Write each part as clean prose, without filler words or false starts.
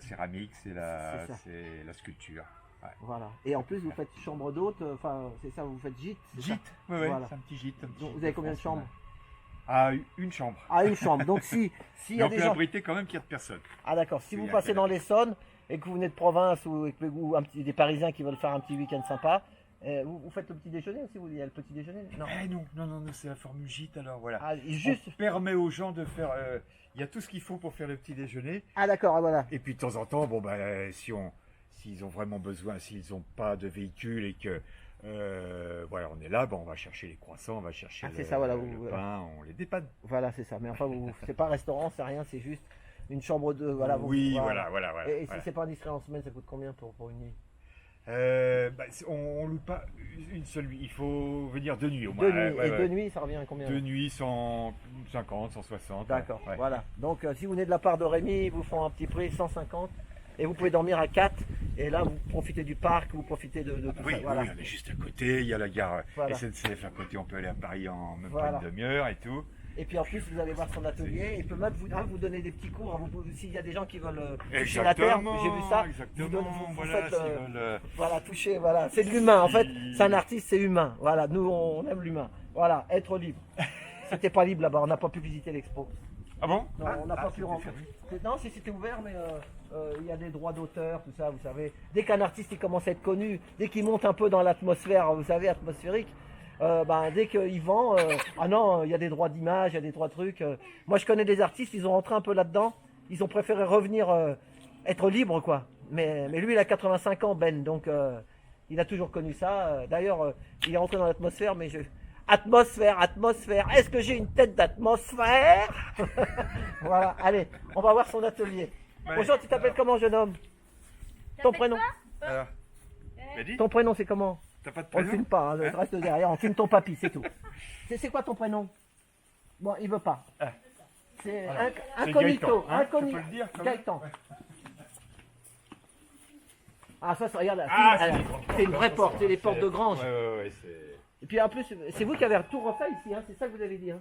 céramique, C'est ça. c'est la sculpture. Ouais. Voilà. Et en plus, vous faites chambre d'hôte, enfin, c'est ça, vous faites gîte. c'est ça Gîte, oui, Voilà. c'est un petit gîte. Un petit Donc, gîte vous avez combien de France, chambres? Ah, une chambre. Ah, une chambre. Donc, s'il y Mais a on des peut gens. abriter quand même 4 personnes. Ah, d'accord. Si Il vous y a passez que dans la- l'Essonne et que vous venez de province ou des Parisiens qui veulent faire un petit week-end sympa, vous faites le petit déjeuner aussi? Il y a le petit déjeuner? Non. Non, c'est la formule gîte, alors voilà. Ah, juste. On permet aux gens de faire. Il y a tout ce qu'il faut pour faire le petit déjeuner. Ah, d'accord. Ah, voilà. Et puis de temps en temps, bon, s'ils ont vraiment besoin, s'ils n'ont pas de véhicule et que. Voilà, on est là, bon, on va chercher les croissants, on va chercher Ah, c'est ça, voilà, le voilà. pain, on les dépanne. Voilà, c'est ça. Mais enfin, c'est pas un restaurant, c'est rien, c'est juste une chambre de. Voilà. Oui, voilà. voilà. Et si voilà. c'est pas indiscret en semaine, ça coûte combien pour une nuit? On loue pas une seule nuit, il faut venir 2 nuits au moins. Deux nuits. Ouais, Et ouais. 2 nuits, ça revient à combien? 2 nuits, 150, 160. D'accord, ouais. voilà. Donc si vous venez de la part de Rémi, ils vous font un petit prix, 150. Et vous pouvez dormir à 4. Et là, vous profitez du parc, vous profitez de tout Oui, ça. Voilà. oui, on est juste à côté, il y a la gare Voilà. SNCF à côté, on peut aller à Paris en même Voilà. pas une demi-heure et tout. Et puis en plus, vous allez voir son atelier. Il peut même vous donner des petits cours. S'il y a des gens qui veulent toucher la terre, j'ai vu ça. Exactement, vous voilà, faites, s'ils veulent, voilà, toucher, voilà. C'est de l'humain. En fait, c'est un artiste, c'est humain. Voilà, nous, on aime l'humain. Voilà, être libre. C'était pas libre là-bas, on n'a pas pu visiter l'expo. Ah bon? Non, on n'a pas pu c'était rentrer. fermé. Non, si c'était ouvert, mais il y a des droits d'auteur, tout ça, vous savez. Dès qu'un artiste il commence à être connu, dès qu'il monte un peu dans l'atmosphère, vous savez, atmosphérique, dès qu'il vend, ah non, il y a des droits d'image, il y a des droits de trucs. Moi, je connais des artistes, ils ont rentré un peu là-dedans, ils ont préféré revenir être libre, quoi. Mais lui, il a 85 ans, Ben, donc il a toujours connu ça. D'ailleurs, il est rentré dans l'atmosphère, mais je... Atmosphère, est-ce que j'ai une tête d'atmosphère? Voilà, allez, on va voir son atelier. Ouais. Bonjour, tu t'appelles comment, jeune homme? Ton prénom? Alors, t'as dit? Ton prénom, c'est comment? T'as pas de On le prénom? filme pas, hein, reste derrière, on filme ton papy, c'est tout. C'est quoi ton prénom? Bon, il veut pas. Ah. C'est Voilà. incognito, Gaëtan, hein, tu incognito. peux le dire, quand même. Gaëtan. Ah, ça, regarde, Ah, c'est une vraie porte, c'est les portes de grange. Ouais, c'est. Et puis en plus, c'est vous qui avez tout refait ici, hein, c'est ça que vous avez dit. Hein.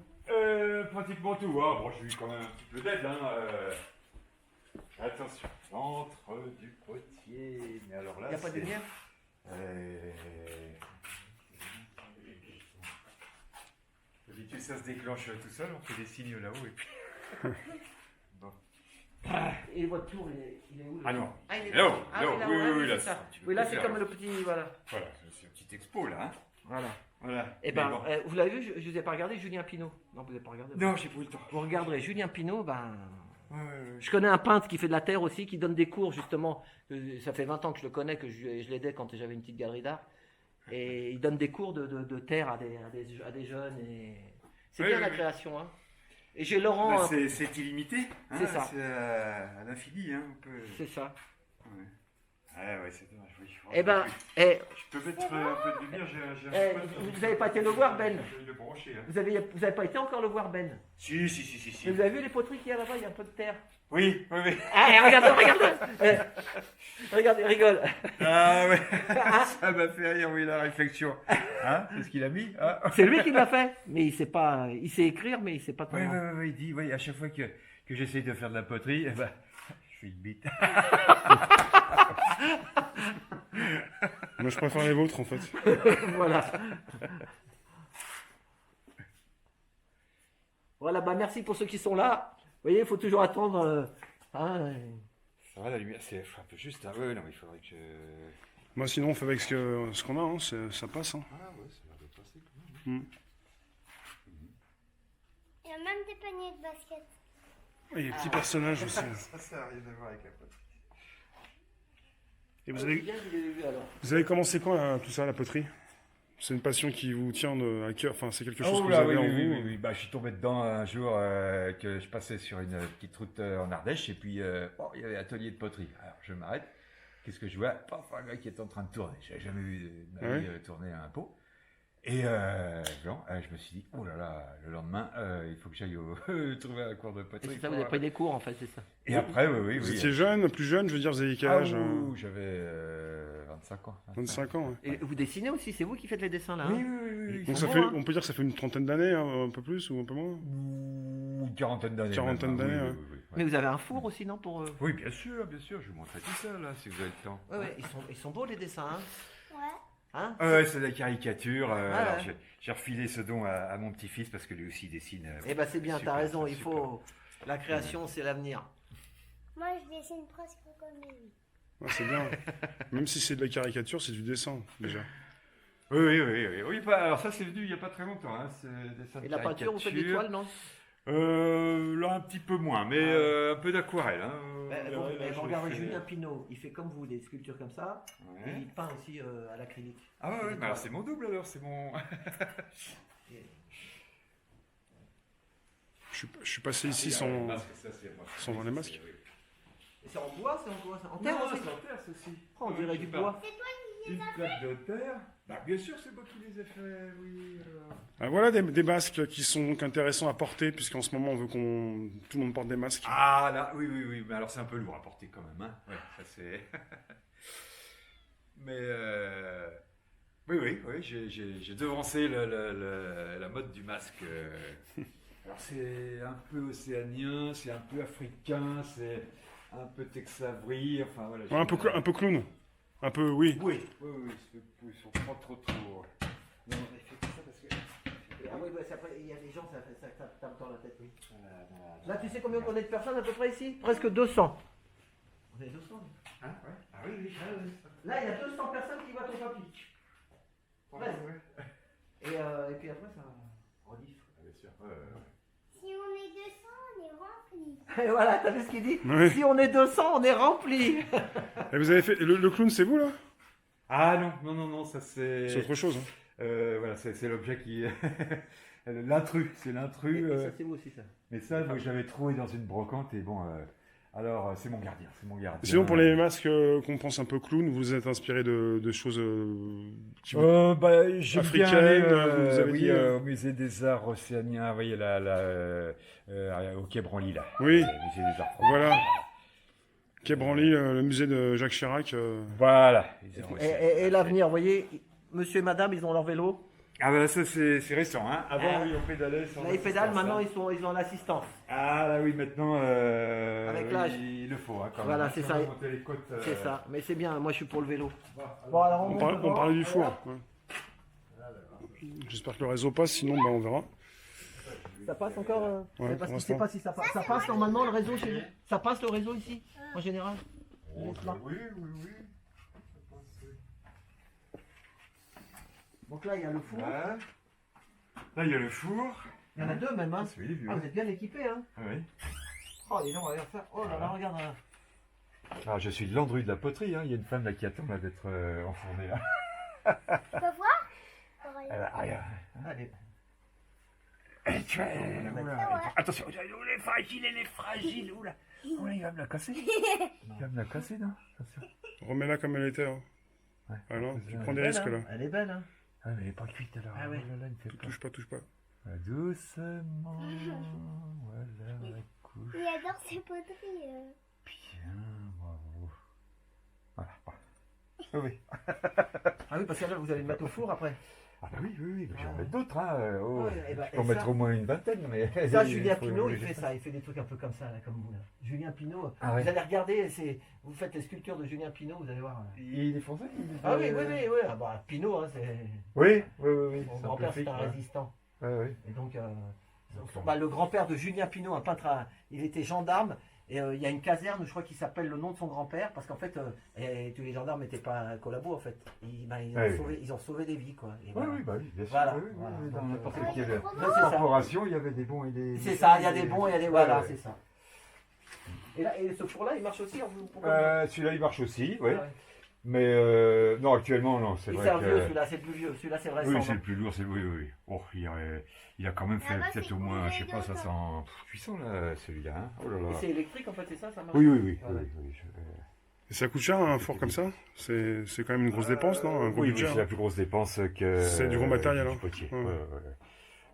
Pratiquement tout. Ah, bon, j'ai eu quand même un petit peu d'aide. Hein. Attention, centre du potier. Mais alors là, Il n'y a pas de lumière? D'habitude, ça se déclenche tout seul. On fait des signes là-haut et puis. Bon. Et votre tour, il est où? Ah non. Ah, il est Là-haut, Ah, là-haut. là-haut, Oui, ah, oui, là, c'est ça. c'est un petit peu Oui, là, plus c'est clair, comme là. le petit. Voilà. Voilà, c'est une petite expo là. Hein. Voilà. Voilà. Et Mais ben, bon. vous l'avez vu, je ne vous ai pas regardé, Julien Pinault. Non, vous n'avez pas regardé. Non, j'ai pas eu le temps. Vous regarderez Julien Pinault, ben. Ouais. Je connais un peintre qui fait de la terre aussi, qui donne des cours justement. Ça fait 20 ans que je le connais, que je l'aidais quand j'avais une petite galerie d'art. Et il donne des cours de terre à des jeunes. Et... C'est Oui, bien oui, la oui. création. Hein. Et j'ai Laurent. C'est illimité. Hein, C'est ça. C'est à l'infini. Hein, on peut... C'est ça. Ouais. Ouais, c'est dommage. Oui, Eh ben, eh, je peux mettre un peu de lumière. J'ai eh, un peu de- vous n'avez pas été le voir, Ben? Je vais le brancher. Hein. Vous avez pas été encore le voir, Ben? Si. Mais vous avez vu les poteries qu'il y a là-bas? Il y a un peu de terre. Oui. Ah, regarde. Regarde, il rigole. Ah ouais. Ça m'a fait rire, oui, la réflexion. Hein? C'est ce qu'il a mis. Ah. C'est lui qui l'a fait. Mais il sait écrire, mais il sait pas Oui, comment. il dit, oui, à chaque fois que j'essaye de faire de la poterie, eh ben, je suis une bite. Moi, je préfère les vôtres, en fait. Voilà. Voilà, bah merci pour ceux qui sont là. Vous voyez, il faut toujours attendre. Ça va, la lumière, c'est un peu juste. Hein. Ouais, non, mais il faudrait que. Moi, sinon, on fait avec ce qu'on a, hein, ça passe. Hein. Ah ouais, ça a l'air de passer quand même. Il y a même des paniers de basket. Et les petits personnages aussi. hein. Ça n'a rien à voir avec la poterie. Et Bien, je l'ai vu alors. vous avez commencé quand, là, tout ça, la poterie? C'est une passion qui vous tient à cœur, enfin, c'est quelque chose que Oh vous là, avez oui, en oui, vous. oui, oui. Bah, je suis tombé dedans un jour que je passais sur une petite route en Ardèche et puis bon, il y avait atelier de poterie. Alors je m'arrête. Qu'est-ce que je vois? Paf, un gars qui est en train de tourner. J'avais jamais vu de ma vie tourner un pot. Et bon, je me suis dit, oh là là, le lendemain, il faut que j'aille trouver un cours de Et poterie. c'est ça, vous avez pris des cours en fait, c'est ça. Et après, oui. Vous étiez jeune, plus jeune, je veux dire, vous avez quel âge? J'avais 25 ans. 25 ans, ouais. Et vous dessinez aussi, c'est vous qui faites les dessins là. Oui, hein oui. Ils Donc sont ça bons, fait, hein. on peut dire que ça fait une trentaine d'années, hein, un peu plus ou un peu moins? Une quarantaine d'années. Quarantaine même, hein. d'années, Oui, ouais. oui. Mais vous avez un four aussi, non pour... Oui, bien sûr, je vous montrerai tout ça, là, si vous avez le temps. Ouais, ils sont beaux les dessins, hein. Ouais. Hein? Ouais, c'est de la caricature. Alors, ouais. j'ai refilé ce don à mon petit-fils parce que lui aussi dessine. Eh ben c'est bien, super, t'as raison, il super. faut... La création, c'est l'avenir. Moi, je dessine presque comme lui. Ah, c'est bien. Même si c'est de la caricature, c'est du dessin, déjà. Oui, alors ça c'est venu il n'y a pas très longtemps. Hein, dessin de Et la peinture, vous faites des caricature. toiles, non? Là un petit peu moins, mais un peu d'aquarelle. Hein. Vous Je regardez fais- Julien Pinault, il fait comme vous, des sculptures comme ça, et Ouais. il peint aussi à l'acrylique. Ah ouais, Il fait ouais, des bah alors toiles. c'est mon double alors, c'est mon. Je suis passé ici sans voir les masques. Et c'est en bois, c'est en bois, c'est en terre aussi? c'est en terre ceci. Oh, on dirait du bois. Une plaque de terre. Bah bien sûr, c'est moi qui les ai fait, oui. Ah, voilà des masques qui sont donc intéressants à porter, puisqu'en ce moment on veut qu'on tout le monde porte des masques. Ah là, oui, mais alors c'est un peu lourd à porter quand même, hein. Ouais, ça c'est. Mais oui, j'ai devancé la mode du masque. Alors c'est un peu océanien, c'est un peu africain, c'est un peu texavri, enfin voilà. Ouais, un peu clown. Un peu, oui. Oui, ils sont pas trop. Non, mais fais pas ça parce que... Ah oui, ouais, après, il y a des gens, ça tape dans la tête, oui. Là, tu sais combien on est de personnes à peu près ici? Presque 200. On est 200. Hein, ouais. Ah oui. Là, il y a 200 personnes qui voient ton papy. Ouais. Et puis après, ça rediff. Bien sûr. Si on est 200, on est rempli. Et voilà, t'as vu ce qu'il dit? Oui. Si on est 200, on est rempli. Et vous avez fait le clown, c'est vous là? Ah non, ça c'est. C'est autre chose. Hein. Voilà, c'est l'objet qui. L'intrus, c'est l'intrus. Et ça, c'est vous aussi, ça. Mais ça, moi, j'avais trouvé dans une brocante et bon. Alors, c'est mon gardien, Sinon, pour les masques qu'on pense un peu clown, vous êtes inspiré de choses qui vous... j'aime africaine, bien aller, vous avez dit, au musée des arts océaniens, vous voyez, au Quai Branly, là. Oui. Le musée des arts. Voilà. Quai Branly, le musée de Jacques Chirac. Voilà. Et l'avenir, vous voyez, monsieur et madame, ils ont leur vélo. Ah bah ça c'est récent, hein. Avant, Ah. oui, on pédalait sans Là, ils pédalent, assistance, maintenant, hein. ils ont l'assistance. Ah là oui, maintenant, Avec oui, l'âge. il le faut, hein, quand Voilà, même. c'est Si ça. on veut monter les côtes, C'est ça, mais c'est bien, moi je suis pour le vélo. Bon, Bon, alors On parlait du four. Ouais. J'espère que le réseau passe, sinon on verra. Ça passe encore Ouais, parce pour qu'il sait l'instant. pas si ça passe. Ça passe normalement le réseau chez nous. Ça passe le réseau ici, en général. oui. Donc là, il y a le four. Voilà. Là, il y a le four. Il y en a deux même, hein. Oui, il est vieux. Ah, vous êtes bien équipés, hein. Ah oui. Oh, dis donc, regarde ça. Oh là là, regarde. Là. Alors, je suis de Landru de la poterie, hein. Il y a une femme là qui attend là, d'être enfournée là. Tu peux voir? Regarde. Allez. Attention, elle est fragile, oula. Oula, il va me la casser. Il va me la casser, non? Attention. Remets-la comme elle était. Hein. Ouais. Alors, tu Elle prends est des Belle, risques hein. là. Elle est belle, hein. Ah, mais elle est pas cuite alors. Ah ouais. Oh là là, il me fait peur. Touche pas. Doucement, voilà la couche. Il adore ses poteries. Bien, bravo. Voilà. Ah oui. Ah oui, parce que là, vous allez le mettre au four après. Ah bah oui, mais j'en mets d'autres, hein. Oh, Ouais, et bah, je peux en et mettre ça- au moins une vingtaine, mais... Ça, il Julien faut Pinault, il bouger fait ça. Il fait des trucs un peu comme ça, là, comme vous, là. Julien Pinault. Ah ouais. Vous allez regarder, vous faites les sculptures de Julien Pinault, vous allez voir. Il est français Ah oui. Ah bah, Pinault, hein, c'est... Oui. Mon c'est grand-père, c'était un simplifique, résistant. ouais. Et donc, le grand-père de Julien Pinault, un peintre, il était gendarme. Et il y a une caserne, je crois, qui s'appelle le nom de son grand-père, parce qu'en fait, tous les gendarmes n'étaient pas collabos, en fait. Ils ont sauvé des vies, quoi. Et voilà. Oui, bien sûr. Voilà. Oui, Voilà. dans Donc, n'importe ouais, quelle c'est ça. corporation, il y avait des bons et des... C'est ça, il y a des bons et il y a des... Voilà, Ouais. c'est ça. Et ce four-là, il marche aussi pour Celui-là, il marche aussi, oui. Ah ouais. Mais non, actuellement, non, c'est Il vrai sert vieux, que... celui-là, c'est le plus vieux. Celui-là, c'est vrai. Oui, c'est le plus lourd, c'est oui. Oh, il a quand même fait Là-bas, peut-être c'est au moins, je sais pas, combien de 500, 800 là, celui-là. Hein. Oh là là. C'est électrique, en fait, c'est ça, ça marche. Oui. Voilà. Et ça coûte cher un four comme ça? C'est quand même une grosse dépense, non? Un gros Oui, budget. c'est la plus grosse dépense que... C'est du gros matériel, du hein. potier. Ouais. Ouais.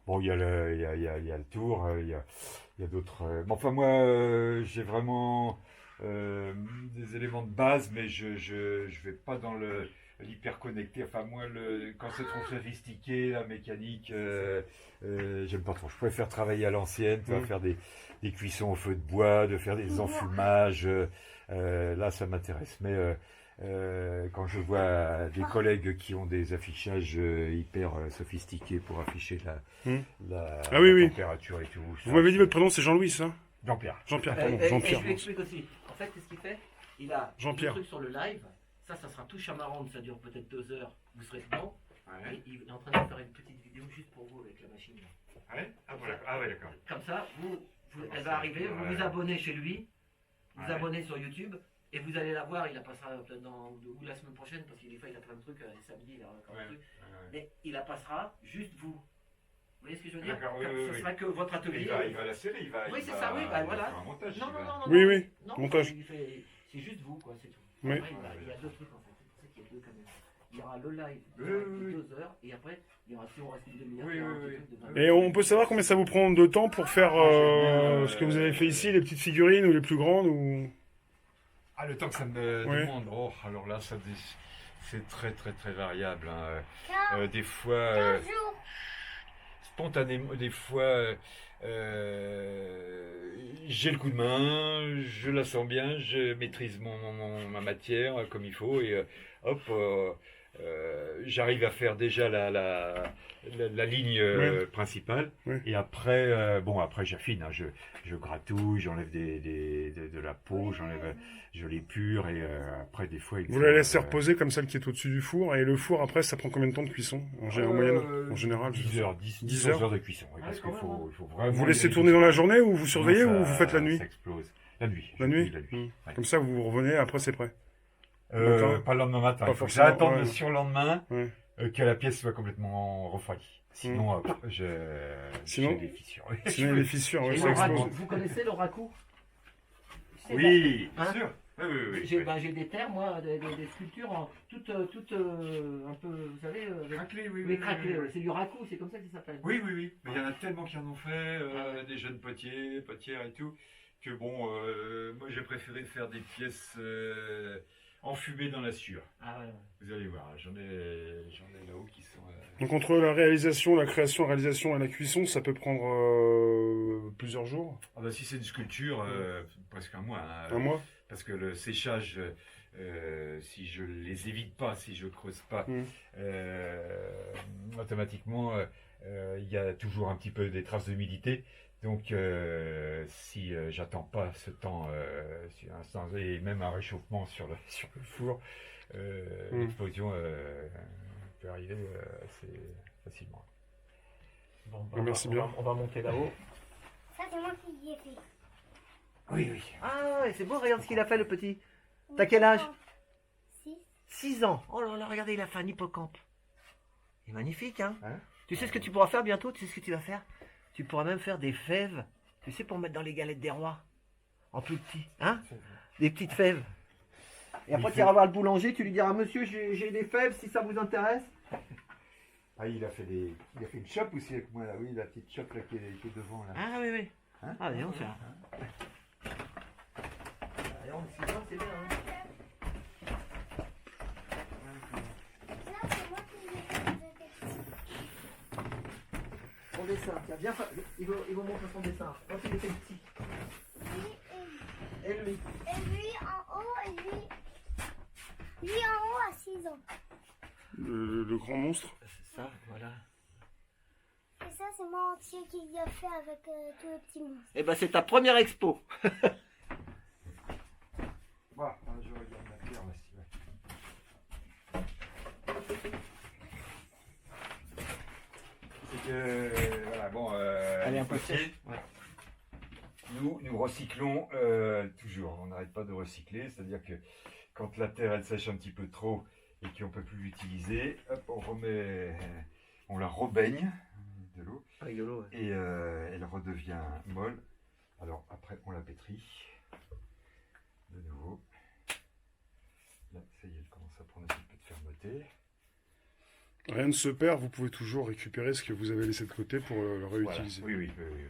Bon, il y a le tour, il y a d'autres... Mais enfin, moi, j'ai vraiment des éléments de base, mais je vais pas dans le... l'hyper connecté. Enfin, moi, quand c'est trop sophistiqué, la mécanique, j'aime pas trop. Je préfère travailler à l'ancienne, tu vois, faire des cuissons au feu de bois, de faire des enfumages. Là, ça m'intéresse. Mais quand je vois des collègues qui ont des affichages hyper sophistiqués pour afficher la Ah oui, oui. température et tout. Vous m'avez dit votre prénom, c'est Jean-Louis, ça? Jean-Pierre. Jean-Pierre, Et, pardon. et Jean-Pierre. je lui explique aussi. En fait, qu'est-ce qu'il fait? Il a Jean-Pierre. des trucs sur le live. Ça sera tout chamarrande. Ça dure peut-être 2 heures. Vous serez dedans. Ouais. Et il est en train de faire une petite vidéo juste pour vous avec la machine. Ouais. Ah, voilà. Ah ouais, d'accord. Comme ça, elle va arriver, vous vous abonnez chez lui, vous abonnez sur YouTube, et vous allez la voir. Il la passera peut-être ou la semaine prochaine, parce qu'il des fois il a plein de trucs, samedi il a encore un truc. Mais il la passera juste vous. Vous voyez ce que je veux dire? D'accord, oui, Comme oui, ce oui. sera que votre atelier. Il va la serrer, il va. Oui, il c'est va- ça, oui, bah il va voilà. faire un montage, Non, il non, va- non, non. Oui, non. oui. Non, Montage. c'est juste vous, quoi, c'est tout. Oui. Après, il y a 2 trucs en fait. C'est pour ça qu'il y a 2 caméras. Il y aura le live Oui, de oui. 2 heures, et après, il y aura, si on reste une demi-heure, Oui, il y aura oui, un petit oui. truc de 20 minutes. Et on peut savoir combien ça vous prend de temps pour faire ce que vous avez fait ici, les petites figurines ou les plus grandes ou... Ah, le temps que ça me Ouais. demande. Oh, alors là, c'est très, très, très variable. Hein. 15 Des fois, jours. spontanément, des fois, j'ai le coup de main, je la sens bien, je maîtrise ma matière comme il faut et hop, j'arrive à faire déjà la ligne principale. Ouais. Et après, après j'affine, hein, je gratouille, j'enlève de la peau, je l'épure et après des fois... Vous la laissez reposer comme celle qui est au-dessus du four, et le four après ça prend combien de temps de cuisson en moyenne, en général? 10 heures, 10 heures. heures de cuisson, oui, parce quand qu'il même, faut vraiment... Vous laissez y tourner dans aller la journée ou vous surveillez doucement. ou vous faites la nuit? Ça explose. La nuit. La je nuit dis la nuit. Ouais. Comme ça vous revenez, après c'est prêt. Matin. Pas le lendemain matin. Pas Il faut que forcément, j'attende ouais. le surlendemain Ouais. que la pièce soit complètement refroidie. Sinon, Sinon j'ai des fissures. Sinon il y a des fissures, ouais, Et ça le raku, explose. vous connaissez le raku? C'est Oui, Hein bien sûr. Oui, oui, oui. J'ai des terres, moi, des sculptures en toutes un peu, vous savez, Craquelé, oui, oui, craquelées, ouais. C'est du raku, c'est comme ça qu'il s'appelle. Oui, oui, oui. Mais il y en a tellement qui en ont fait, des jeunes potiers, potières et tout, que bon, moi j'ai préféré faire des pièces enfumées dans la sueur. Ah ouais, ouais. Vous allez voir, j'en ai là-haut qui sont... Donc entre la réalisation, la création, la réalisation et la cuisson, ça peut prendre plusieurs jours, Ah bah, si c'est une sculpture, presque un mois. Hein, un mois. Parce que le séchage, si je les évite pas, si je creuse pas, automatiquement, il y a toujours un petit peu des traces d'humidité. Donc, si j'attends pas ce temps, et même un réchauffement sur le four, l'explosion peut arriver assez facilement. Bon, Merci bien. On va monter là-haut. Ça, c'est moi qui l'ai fait. Oui, oui. Ah ouais, c'est beau, regarde ce qu'il a fait le petit. T'as quel âge? 6. 6 ans. Oh là là, regardez, il a fait un hippocampe. Il est magnifique, hein, Hein? Tu sais ce que tu pourras faire bientôt? Tu sais ce que tu vas faire? Tu pourras même faire des fèves, tu sais, pour mettre dans les galettes des rois. En plus petit, hein? Des petites fèves. Et après, tu iras voir le boulanger, tu lui diras, monsieur, j'ai des fèves, si ça vous intéresse. Ah, il a fait une chope aussi avec moi, là. Oui, la petite chope là, qui est devant, là. Ah oui, oui. Hein? Ah, dis donc, ça. C'est bien, hein. Là, c'est moi qui l'ai fait. Son dessin, tiens, bien fait. Il vous montre son dessin. Quand il était petit. Lui Et lui. et lui en haut et lui en haut à 6 ans. Le grand monstre. C'est ça, voilà. Et ça, c'est moi entier qui l'ai fait avec tous les petits monstres. Eh ben, c'est ta première expo. Voilà, je regarde la pierre, là, si c'est que, voilà, bon, Elle est un les peu potiers, sèche. Ouais. nous recyclons toujours, on n'arrête pas de recycler, c'est-à-dire que quand la terre elle sèche un petit peu trop et qu'on ne peut plus l'utiliser, hop, on la rebaigne de l'eau Avec de l'eau, ouais. et elle redevient molle. Alors après on la pétrit de nouveau. Là, ça y est, elle commence à prendre un petit peu de fermeté. Rien ne se perd, vous pouvez toujours récupérer ce que vous avez laissé de côté pour le Voilà. réutiliser. Oui, oui, oui, oui, oui.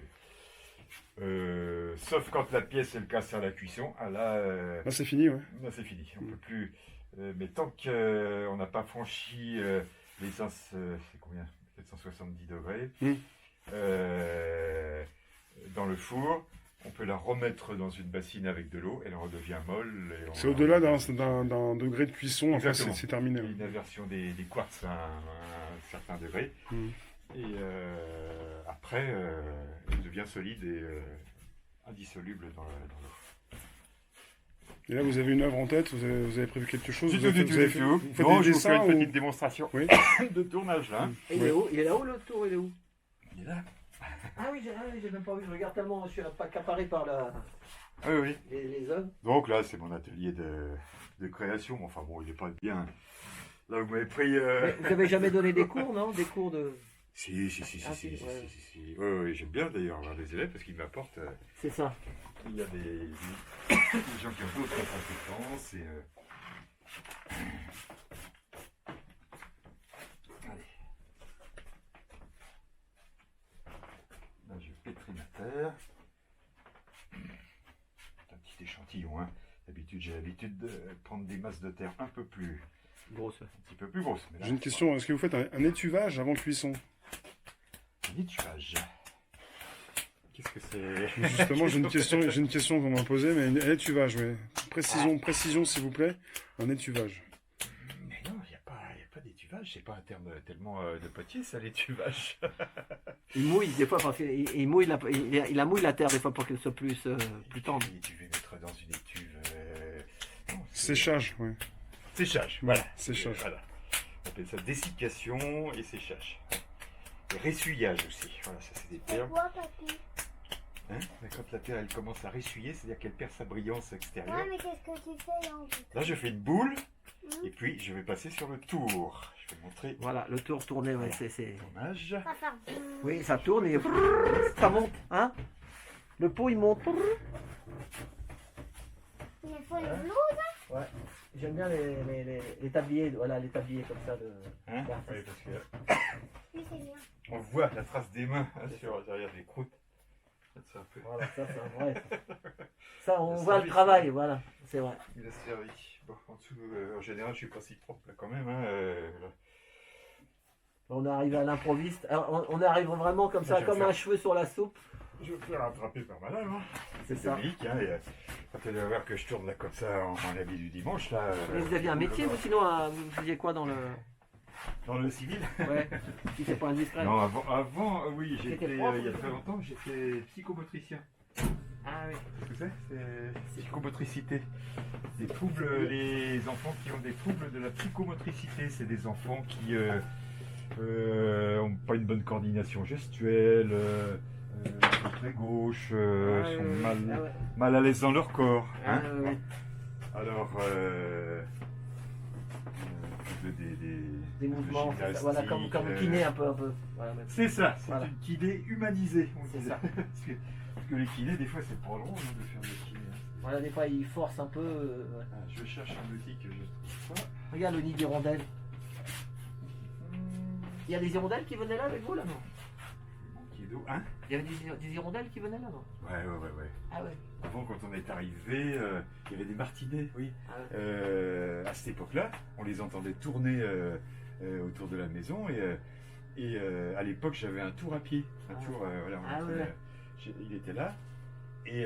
Sauf quand la pièce elle casse à la cuisson. Ah, Là, c'est fini, ouais. là c'est fini. On peut plus. Mais tant qu'on n'a pas franchi les c'est combien 470 degrés Mm. dans le four, on peut la remettre dans une bassine avec de l'eau. Elle redevient molle. Et C'est au-delà d'un degré de cuisson, enfin, Exactement. c'est terminé. Il y a Ouais. une inversion des quartz à un certain degré. Mm. Et après, elle devient solide et indissoluble dans l'eau. Et là, vous avez une œuvre en tête, vous avez prévu quelque chose? Du Vous tout, avez du fait- vous tout, avez du fait- tout. Vous faites Non, des je vous fais dessins une ou- petite démonstration Oui. de tournage là. Et il est où? Il est là-haut le tour, il est où? Il est là. Ah oui, j'ai même pas vu, je regarde tellement, je suis pas accaparé par Oui, oui. les œuvres. Donc là, c'est mon atelier de création. Enfin bon, il n'est pas bien. Là, vous m'avez pris. Mais vous avez jamais donné des cours, non? Des cours de... Si. Ah, si, ouais. Oui, j'aime bien d'ailleurs avoir des élèves parce qu'ils m'apportent. C'est ça. Il y a des gens qui ont d'autres compétences et. Allez. Là, je pétris ma terre. C'est un petit échantillon. Hein. D'habitude, j'ai l'habitude de prendre des masses de terre un Grosse. petit peu plus grosses. Mais là, J'ai une question, est-ce que vous faites un étuvage avant cuisson? Un étuvage. Qu'est-ce que c'est? Justement, j'ai une question qu'on m'a posée, mais un étuvage, oui. Précision, s'il vous plaît. Un étuvage. Mais non, il n'y a pas d'étuvage. C'est pas un terme tellement de potier, ça, l'étuvage. Il mouille des fois parce qu'il mouille il la mouille la terre des fois pour qu'elle soit plus tendre. Et tu veux mettre dans une étuve. Non, c'est- Séchage, oui. Séchage, voilà. Séchage. Voilà. On appelle ça dessiccation et séchage. Et ressuyage aussi. Voilà, ça c'est des C'est termes. quoi, papy? Hein. Mais quand la terre elle commence à ressuyer, c'est-à-dire qu'elle perd sa brillance extérieure. Ouais, mais qu'est-ce que tu fais là en fait? Là, je fais une boule Mhm. et puis je vais passer sur le tour. Je vais montrer Voilà, le tour tourné, ouais, Voilà. c'est... le tournage. Ça va faire... Oui, ça tourne et ça monte, hein? Le pot il monte. Il faut les blouses. J'aime bien les tabliers, voilà, les tabliers comme ça de... Hein. d'artiste. Oui, parce que Oui, c'est bien. on voit la trace des mains hein, derrière les croûtes. C'est un peu. Voilà, ça c'est vrai. Ça, on Le voit le service, travail, voilà, c'est vrai. Il a servi. Bon, en dessous, en général, je suis pas si propre là quand même. Hein, là. On est arrivé à l'improviste. Alors, on arrive vraiment comme ça, Je vais comme faire. un cheveu sur la soupe. Je vais me faire attraper par madame. Hein. C'est ça. Dominique, hein, et, quand elle va voir que je tourne là comme ça en habit du dimanche, là. Mais vous aviez un métier, vous, sinon, vous faisiez quoi dans le... Dans le civil. Ouais, si c'est pas indiscret. Non, oui, C'était j'étais, prof, il y a ou- très longtemps, j'étais psychomotricien. Ah oui. Ce que c'est psychomotricité. Des troubles, les enfants qui ont des troubles de la psychomotricité, c'est des enfants qui ont pas une bonne coordination gestuelle, sont très gauche, sont mal à l'aise dans leur corps. Hein. Alors, Des mouvements, de c'est ça, voilà, comme gymnastique, kiné un peu. Voilà, mais- C'est ça, c'est Voilà. une kiné humanisée. On C'est dit. ça. Parce que les kinés, des fois, c'est pas drôle hein, de faire des kinés. Hein. Voilà, des fois, ils forcent un peu. Ouais. Ah, je cherche un outil que je trouve pas. Regarde le nid d'hirondelle. Il y a des hirondelles qui venaient là avec vous, là, non? Manquer d'eau. Hein? Il y avait des hirondelles qui venaient là, non? Ouais. Ah ouais. Avant, quand on est arrivé, il y avait des martinets, oui. Ah ouais. À cette époque-là, on les entendait tourner autour de la maison et à l'époque, j'avais un tour à pied. Un Ah. tour, voilà, on Ah entrait, ouais. il était là. Et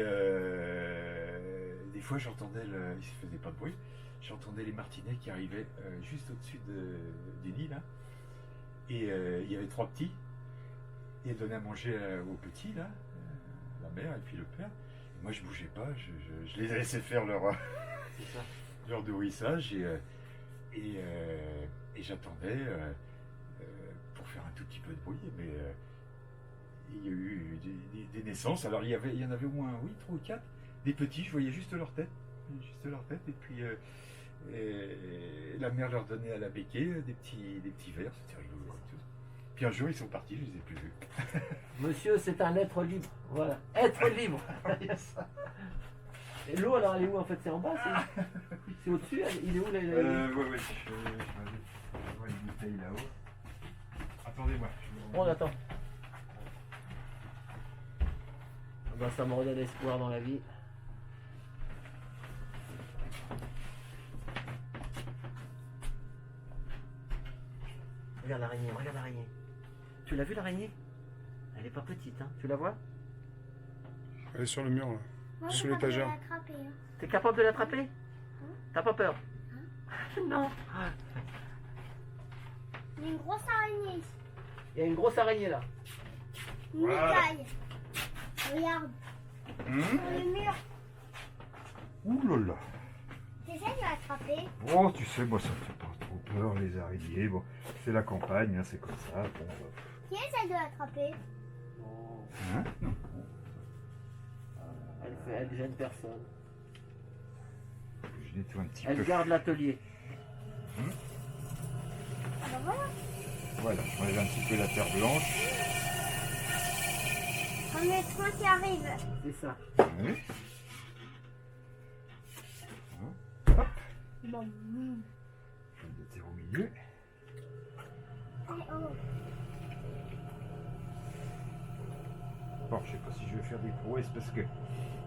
des fois, j'entendais, il se faisait pas de bruit, j'entendais les martinets qui arrivaient juste au-dessus du nid, là. Et il y avait 3 petits. Et ils donnaient à manger aux petits, là, la mère et puis le père. Et moi, je bougeais pas, je les laissais faire C'est ça. leur nourrissage et j'attendais pour faire un tout petit peu de bruit. Mais il y a eu des naissances. Alors, il y en avait au moins, oui, 3 ou 4. Des petits, je voyais juste leur tête. Et puis, et la mère leur donnait à la béquille des petits verres. C'était rigolo. Et tout. Puis un jour, ils sont partis, je les ai plus vus. Monsieur, c'est un être libre. Voilà. Être libre. Et l'eau, alors, elle est où en fait? C'est en bas? C'est au-dessus? Il est où Ouais. Je vois une bouteille là-haut. Attendez-moi. On attend. Bah, ça me redonne espoir dans la vie. Regarde l'araignée, regarde l'araignée. Tu l'as vu l'araignée? Elle est pas petite, hein. Tu la vois? Elle est sur le mur, là. Moi, Sous je vais l'étagère. l'attraper. Hein. T'es capable de l'attraper? T'as pas peur? Non. Il y a une grosse araignée ici. Il y a une grosse araignée là. Une Voilà. médaille. Regarde. Hum. Sur le mur. Ouh là là. T'essaies de l'attraper. Oh, tu sais, moi, ça me fait pas trop peur, les araignées. Bon, c'est la campagne, hein, c'est comme ça. Bon, Qui essaie de l'attraper? hein, non. Elle gêne personne. Je nettoie un petit Elle peu. garde l'atelier. Ah bah voilà. Voilà, je m'enlève un petit peu la terre blanche. Comme les trains qui arrivent. C'est ça. Oui. Bon. Je vais le mettre au milieu. Allez, oh. Bon, je sais pas si je vais faire des prouesses parce que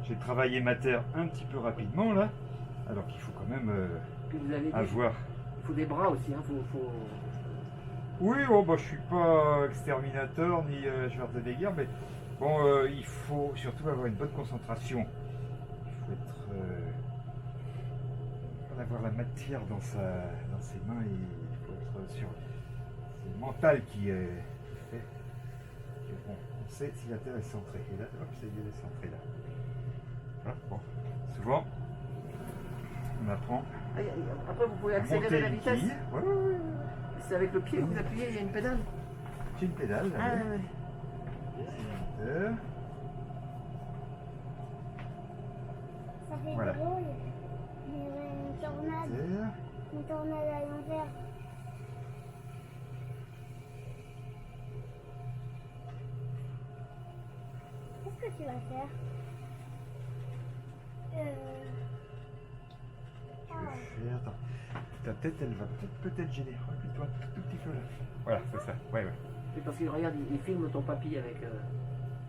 j'ai travaillé ma terre un petit peu rapidement là. Alors qu'il faut quand même Puis vous avez dit, avoir. il faut des bras aussi. Hein. Faut... Oui, oh, bah, je suis pas exterminateur ni Schwarzenegger, mais bon, il faut surtout avoir une bonne concentration. Il faut être. Avoir la matière dans ses mains et il faut être sûr. C'est le mental qui fait que bon, on sait si la terre est centrée. Et là, hop, ça y est, elle est centrée là. Ah, bon, souvent, on apprend Après, vous pouvez à accélérer monter la une vitesse. quille. Ouais, ouais, ouais. C'est avec le pied que vous appuyez, il y a une pédale. J'ai une pédale. Là, Ah, ouais. ouais. Accélérateur. Ça fait Voilà. drôle. Une tornade. Terre. Une tornade à l'envers. Qu'est-ce que tu vas faire? Je vais faire. Attends. Ta tête, elle va peut-être gêner. Recule-toi un tout petit peu là. Voilà, c'est ça. Ouais, ouais. C'est parce que regarde, il filme ton papy avec.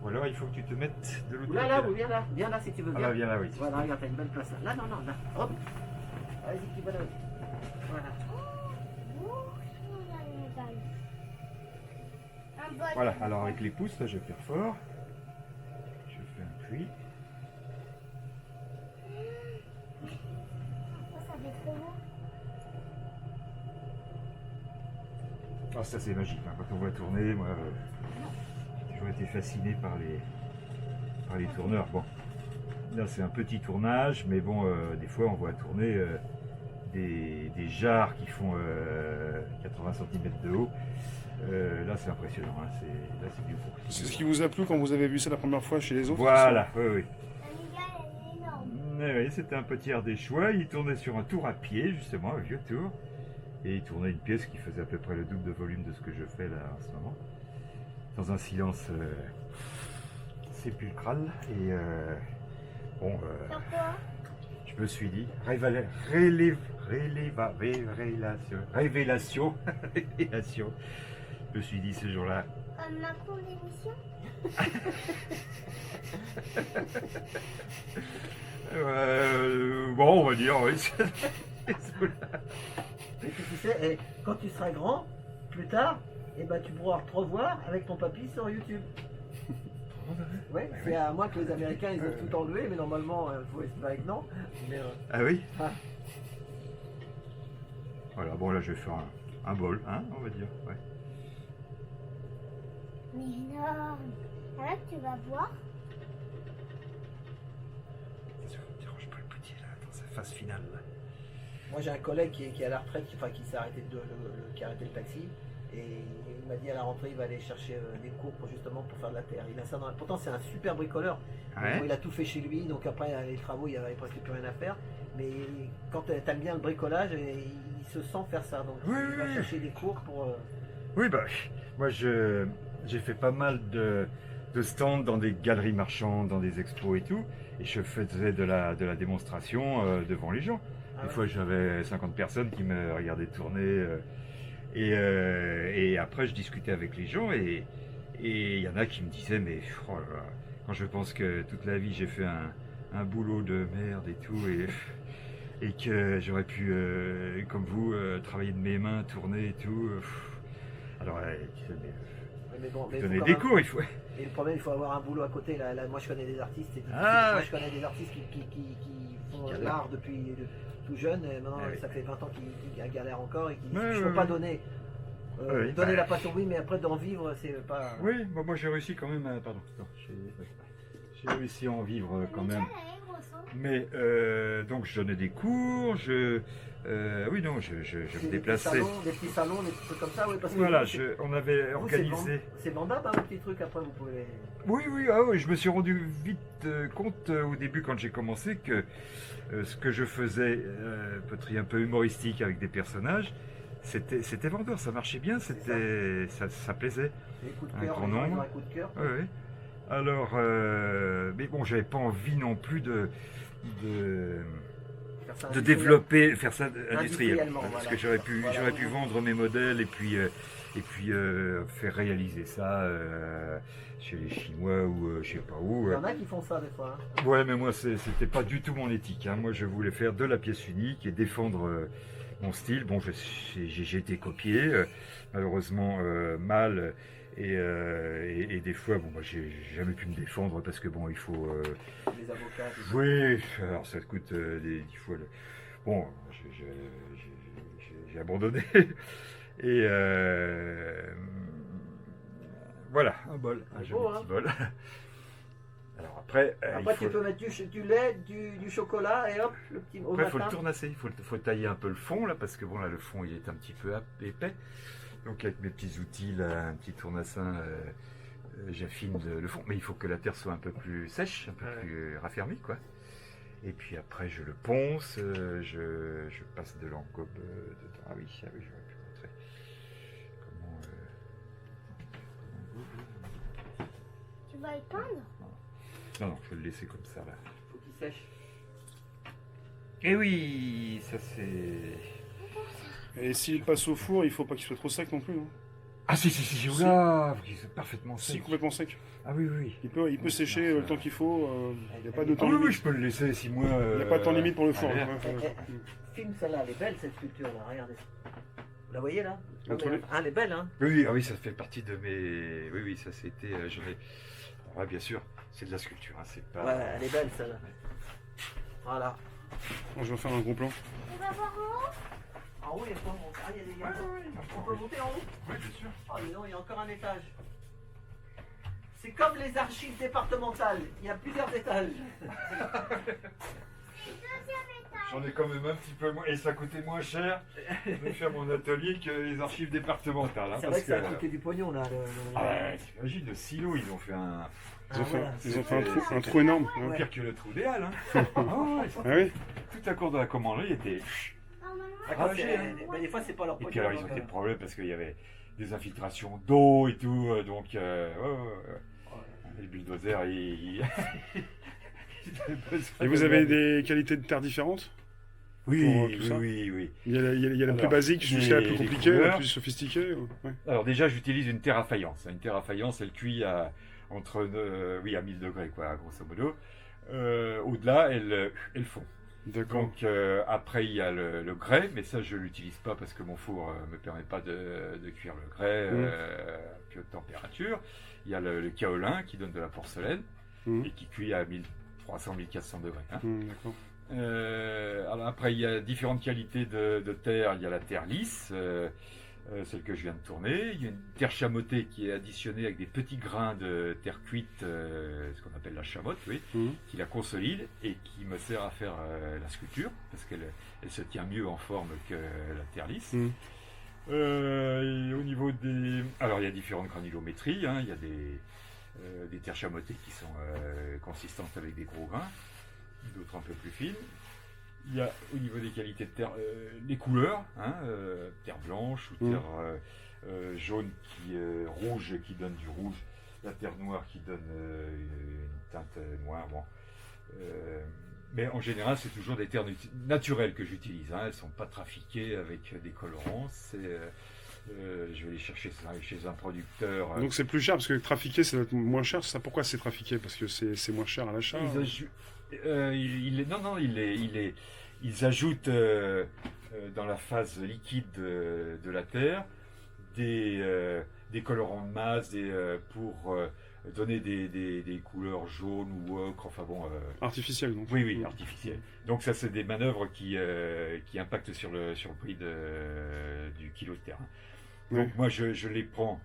Ou alors il faut que tu te mettes de l'autre Ou là, côté. là, ou viens là si tu veux. Ah bah viens là, oui. Voilà, regarde, t'as une belle place là. Là, non, non, là. Hop. Vas-y, petit bonhomme. Voilà. Voilà, alors avec les pouces, là je vais faire fort. Je fais un puits. Ça fait trop lourd. Ah, ça c'est magique, hein. Quand on voit tourner, moi j'ai toujours été fasciné par les tourneurs. Bon, là c'est un petit tournage, mais bon, des fois on voit tourner des jarres qui font 80 cm de haut. Là c'est impressionnant, hein. Là c'est du beau. C'est ce qui vous a plu quand vous avez vu ça la première fois chez les autres? Voilà, oui, oui. Amiga, elle est énorme. Oui, c'était un petit ardéchois, il tournait sur un tour à pied, justement, un vieux tour. Et il tournait une pièce qui faisait à peu près le double de volume de ce que je fais là en ce moment. Dans un silence sépulcral. Et bon, Pourquoi? je me suis dit, révélation. Je me suis dit ce jour-là, Comme Macron l'émission? bon, on va dire, oui. Et puis tu sais, quand tu seras grand, plus tard, et ben, tu pourras te revoir avec ton papy sur YouTube. Ouais, c'est à moi que les Américains ils ont tout enlevé, mais normalement, il faut espérer que non. Mais, Ah oui. ah. Voilà, bon là je vais faire un bol, hein, on va dire. Ouais. Mais énorme. Alors que tu vas voir. Ne dérange pas le petit là, dans sa phase finale. Là. Moi j'ai un collègue qui est à la retraite, qui s'est arrêté qui a arrêté le taxi. Et il m'a dit à la rentrée il va aller chercher des cours justement pour faire de la terre. Il a ça pourtant c'est un super bricoleur. Ouais. Donc, il a tout fait chez lui, donc après les travaux il n'y avait presque plus rien à faire. Mais quand tu aimes bien le bricolage, il se sent faire ça. Donc Oui, il va oui. chercher des cours pour. Oui, bah, moi j'ai fait pas mal de stands dans des galeries marchandes, dans des expos et tout. Et je faisais de la démonstration devant les gens. Ah Des ouais. fois j'avais 50 personnes qui me regardaient tourner. Et après je discutais avec les gens et il y en a qui me disaient mais oh là là, quand je pense que toute la vie j'ai fait un boulot de merde et tout, et que j'aurais pu, comme vous, travailler de mes mains, tourner et tout. Alors, Mais bon, mais donner faut quand des même- cours, il faut. Et le problème, il faut avoir un boulot à côté. Là, moi, je connais des artistes. C'est difficile. Ah, Moi, je connais des artistes qui font galèrent. l'art depuis tout jeune. Et maintenant, Ah oui. ça fait 20 ans qu'ils galèrent encore et qu'ils disent Ouais, je ne ouais, peux pas ouais. donner. Oui, Donner bah. la passion, oui, mais après d'en vivre, c'est pas. Oui, bah, moi j'ai réussi quand même. Pardon, non, j'ai réussi à en vivre quand même. Mais donc je donnais des cours, oui, non, je C'est me déplaçais. Des petits salons, des petits trucs comme ça, oui, parce que Voilà, vous, on avait vous, organisé. c'est vendable, hein, vos petits trucs. Après, vous pouvez. Oui, oui, ah oui, je me suis rendu vite compte au début quand j'ai commencé que ce que je faisais, poterie un peu humoristique avec des personnages, c'était vendeur, ça marchait bien, ça plaisait. Les coups de Un cœur, grand les gens, ils ont nombre. un coup de cœur. Oui, oui. Alors, mais bon, j'avais pas envie non plus de Faire ça de industriel. développer, faire ça industriellement, Industriellement, parce voilà. que j'aurais pu Voilà. vendre mes modèles et puis faire réaliser ça chez les Chinois ou je sais pas où. Il y en a qui font ça des fois. Hein. Ouais, mais moi c'était pas du tout mon éthique, hein. Moi je voulais faire de la pièce unique et défendre mon style. Bon, j'ai été copié, malheureusement mal. Et des fois, bon, moi, j'ai jamais pu me défendre parce que bon, il faut. Les avocats. tout ça. Oui, alors ça coûte 10 fois le. Bon, j'ai abandonné. Et voilà, un bol, un joli beau, petit hein. bol. Alors après, Après, il faut, tu peux mettre du lait, du chocolat et hop, le petit au après, faut matin. le tournasser, faut tailler un peu le fond là, parce que bon là le fond il est un petit peu épais. Donc avec mes petits outils là, un petit tournassin, j'affine le fond, mais il faut que la terre soit un peu plus sèche, un peu plus raffermie quoi. Et puis après je le ponce, je passe de l'engobe dedans. Ah oui, j'aurais pu montrer comment. Tu vas le peindre? Non, je vais le laisser comme ça là. Faut qu'il sèche. Et oui, ça c'est. Et s'il passe au four, il faut pas qu'il soit trop sec non plus. Non Ah si, Si. oula, c'est parfaitement si, sec. complètement sec. Ah oui, oui. Il peut sécher le temps qu'il faut. Il n'y a pas de Ah temps oui, limite. oui, je peux le laisser si moi. Il n'y a pas de temps limite pour le four. allez, Ouais, ouais. Filme celle-là, elle est belle cette sculpture là, regardez. Vous la voyez là? Entre les- Ah, elle est belle hein. Oui, ah oui, ça fait partie de mes. Oui, oui, ça c'était. Ouais, bien sûr, c'est de la sculpture, hein, c'est pas. Ouais, elle est belle celle-là. Voilà. Bon, je vais faire un gros plan. On va voir en haut? En haut, il y a quoi? Ah, il y a des gars. On peut monter en haut? Oui, bien sûr. Ah, mais non, il y a encore un étage. C'est comme les archives départementales, il y a plusieurs étages. J'en ai quand même un petit peu moins. Et ça coûtait moins cher de faire mon atelier que les archives départementales. Hein, C'est vrai que ça a coûté du pognon là. Ah ouais, t'imagines, le silo, ils ont fait un. Ils ont fait, voilà. ils ont fait un trou énorme. Ouais. Pire que le trou des Halles. Hein. Ah ouais, Ah oui. tout à court de la commande, il était. Normalement, Arraché, hein. Mais des fois, c'est pas leur Et pognon. puis alors, ils ont donc, des problèmes parce qu'il y avait des infiltrations d'eau et tout, donc ouais, ouais. Et le bulldozer, il avait besoin Et vous de- avez des qualités de terre différentes? Oui, pour tout oui, ça oui, oui. Il y a la plus Alors, basique jusqu'à la les plus compliquée, la couleurs. plus sophistiquée. Ouais. Alors déjà, j'utilise une terre à faïence. Une terre à faïence, elle cuit à, à 1000 degrés, quoi, grosso modo. Au-delà, elle fond. D'accord. Donc après, il y a le grès, mais ça, je l'utilise pas parce que mon four me permet pas de cuire le grès à plus haute température. Il y a le kaolin qui donne de la porcelaine Mhm. et qui cuit à 1300-1400 degrés. Hein. D'accord. Alors après, il y a différentes qualités de terre. Il y a la terre lisse, celle que je viens de tourner. Il y a une terre chamottée qui est additionnée avec des petits grains de terre cuite, ce qu'on appelle la chamotte, oui, Mhm. qui la consolide et qui me sert à faire la sculpture parce qu'elle se tient mieux en forme que la terre lisse. Mhm. Et au niveau des... Alors il y a différentes granulométries, hein. Il y a des terres chamottées qui sont consistantes avec des gros grains, d'autres un peu plus fines. Il y a au niveau des qualités de terre, les couleurs, hein, terre blanche ou terre jaune rouge qui donne du rouge, la terre noire qui donne une teinte noire. Bon. Mais en général, c'est toujours des terres naturelles que j'utilise. Hein. Elles ne sont pas trafiquées avec des colorants. Je vais les chercher ça chez un producteur. Donc c'est plus cher parce que trafiquer, ça doit être moins cher. Ça, pourquoi c'est trafiqué? Parce que c'est moins cher à l'achat. Ils ajoutent dans la phase liquide de la terre des colorants de masse pour donner des couleurs jaunes ou ocre, enfin bon. Artificiel donc. Oui, artificiel. Donc ça, c'est des manœuvres qui impactent sur le prix du kilo de terre. Donc moi, je les prends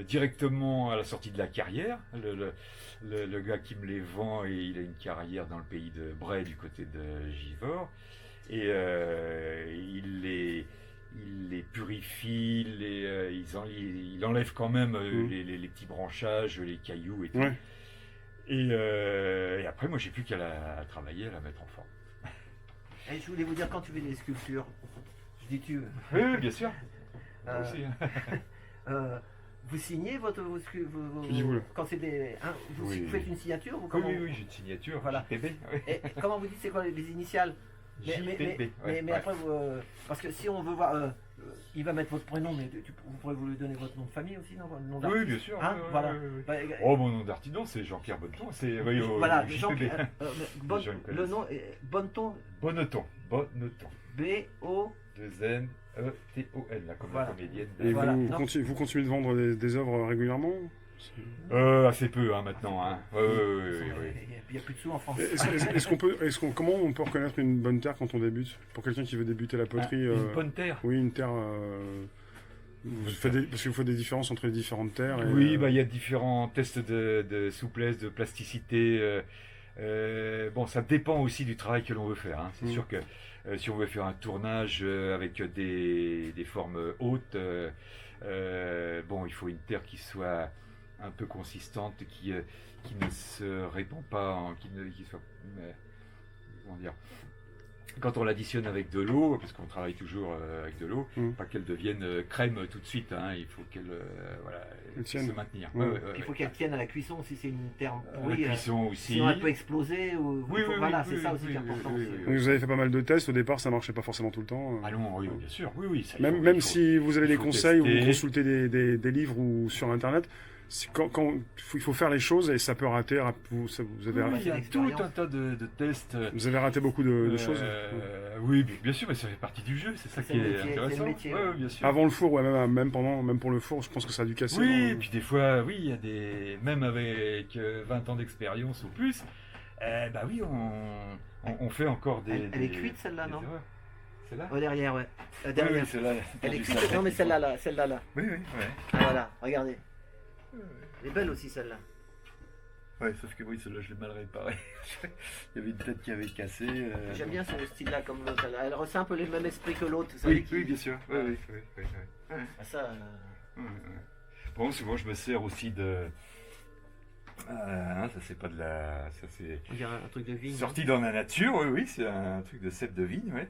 directement à la sortie de la carrière. Le gars qui me les vend, il a une carrière dans le pays de Bray, du côté de Givors. Et il les purifie, il enlève quand même les petits branchages, les cailloux et tout. Ouais. Et après, moi, j'ai plus qu'à la travailler, à la mettre en forme. Et je voulais vous dire, quand tu fais des sculptures, je dis tu, Oui, bien sûr. Moi aussi. vous signez Tu dis vous, là. quand c'est des, hein, vous Oui. faites une signature ou Oui, comment oui, j'ai une signature. Voilà. JPB. Oui. Et comment vous dites c'est quoi les initiales? JPB. Mais après, parce que si on veut voir, il va mettre votre prénom, mais vous pourrez vous lui donner votre nom de famille aussi, non? Le nom Oui, d'artiste. bien sûr. Hein, oui, voilà. oui, oui. Bah, Oh, mon nom d'artisan, c'est Jean-Pierre Bonneton. C'est voilà, JPB. le nom est Bonneton, Bonneton. B-O. 2-N-E-T-O-N, là, comme Voilà. la comédienne. Et Voilà. vous, Non. vous continuez de vendre des œuvres régulièrement? Assez peu, maintenant. Hein. Oui. Il n'y a plus de sous en France. Comment on peut reconnaître une bonne terre quand on débute? Pour quelqu'un qui veut débuter la poterie. Une bonne terre. Oui, une terre. Parce que vous faites des différences entre les différentes terres. Et, Oui, il y a différents tests de souplesse, de plasticité. Bon, ça dépend aussi du travail que l'on veut faire. Hein. C'est sûr que si on veut faire un tournage avec des formes hautes, bon, il faut une terre qui soit un peu consistante, qui ne se répand pas, qui soit, comment dire, quand on l'additionne avec de l'eau, parce qu'on travaille toujours avec de l'eau, pas qu'elle devienne crème tout de suite, hein, il faut qu'elle puisse se maintenir. Il faut qu'elle tienne à la cuisson si c'est une terre La pourrie. cuisson aussi. Sinon elle peut exploser. Voilà, c'est ça aussi qui est oui, important. oui, aussi. Donc vous avez fait pas mal de tests. Au départ, ça marchait pas forcément tout le temps. Ah non, oui, bien sûr, oui. Ça, Même si vous avez il des faut conseils ou tester. vous consultez des livres ou sur Internet, quand il faut faire les choses et ça peut rater. Vous avez, Oui, il y a tout un tas de tests. vous avez raté beaucoup de choses. Oui, bien sûr, mais ça fait partie du jeu, c'est ça C'est qui le est métier, c'est le intéressant. métier, Ouais, ouais. bien sûr. Avant le four, même pour le four, je pense que ça a dû casser. Oui, et non puis des fois, oui, il y a même avec 20 ans d'expérience ou plus, bah oui, on fait encore des. Elle est cuite celle-là, non? erreurs. Celle-là? Derrière, ouais. Oui, Derrière. celle-là. Elle est cuite. Non, mais celle-là, là. Oui. Ah, voilà, regardez. Elle est belle aussi celle-là. Ouais, sauf que oui, celle-là, je l'ai mal réparée. Il y avait une tête qui avait cassé. J'aime bien ce style-là comme l'autre. Elle ressent un peu le même esprit que l'autre. vous Oui, savez, qui- bien sûr. Oui. Ah, ça. Bon, souvent, je me sers aussi de. Ça, c'est pas de la. Ça, c'est. On dirait un truc de vigne. Sorti dans la nature, oui, c'est un truc de cèpe de vigne, ouais.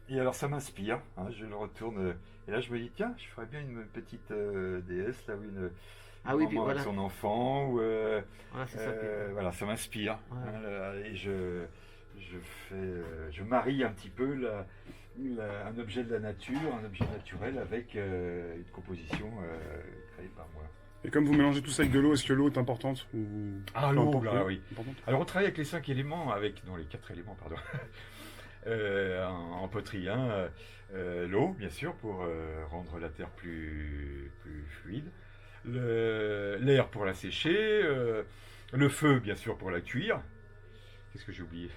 Et alors ça m'inspire, hein, je le retourne, et là je me dis, tiens, je ferais bien une petite déesse, là, ou une Ah oui, puis maman voilà. avec son enfant, ou, Voilà, c'est ça. voilà, ça m'inspire, Ouais. hein, et je marie un petit peu un objet de la nature, un objet naturel avec une composition créée par moi. Et comme vous mélangez tout ça avec de l'eau, est-ce que l'eau est importante ou... Ah, Peu l'eau, importe, là, oui. importante. Alors on travaille avec les 5 éléments, non, les 4 éléments, pardon, en poterie. Hein. L'eau, bien sûr, pour rendre la terre plus fluide. L'air pour la sécher. Le feu, bien sûr, pour la cuire. Qu'est-ce que j'ai oublié?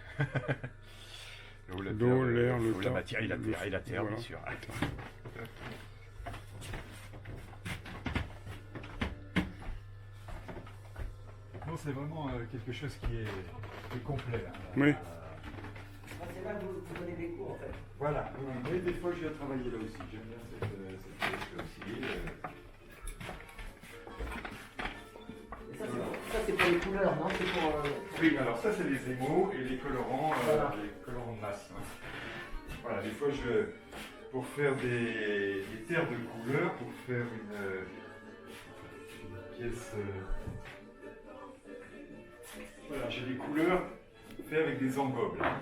L'eau, L'air, le la temps. matière et la terre, Voilà. bien sûr. Non, c'est vraiment quelque chose qui est complet. Hein. Oui. C'est là que vous donnez des cours en fait. Voilà, mais des fois je viens travailler là aussi. J'aime bien cette pièce aussi. Et ça, c'est pour les couleurs, non? C'est pour. Oui, alors ça c'est les émaux et les colorants, Voilà. les colorants de masse. Hein. Voilà, des fois pour faire des terres de couleurs, pour faire une pièce. Voilà, j'ai des couleurs faites avec des engobes. Là.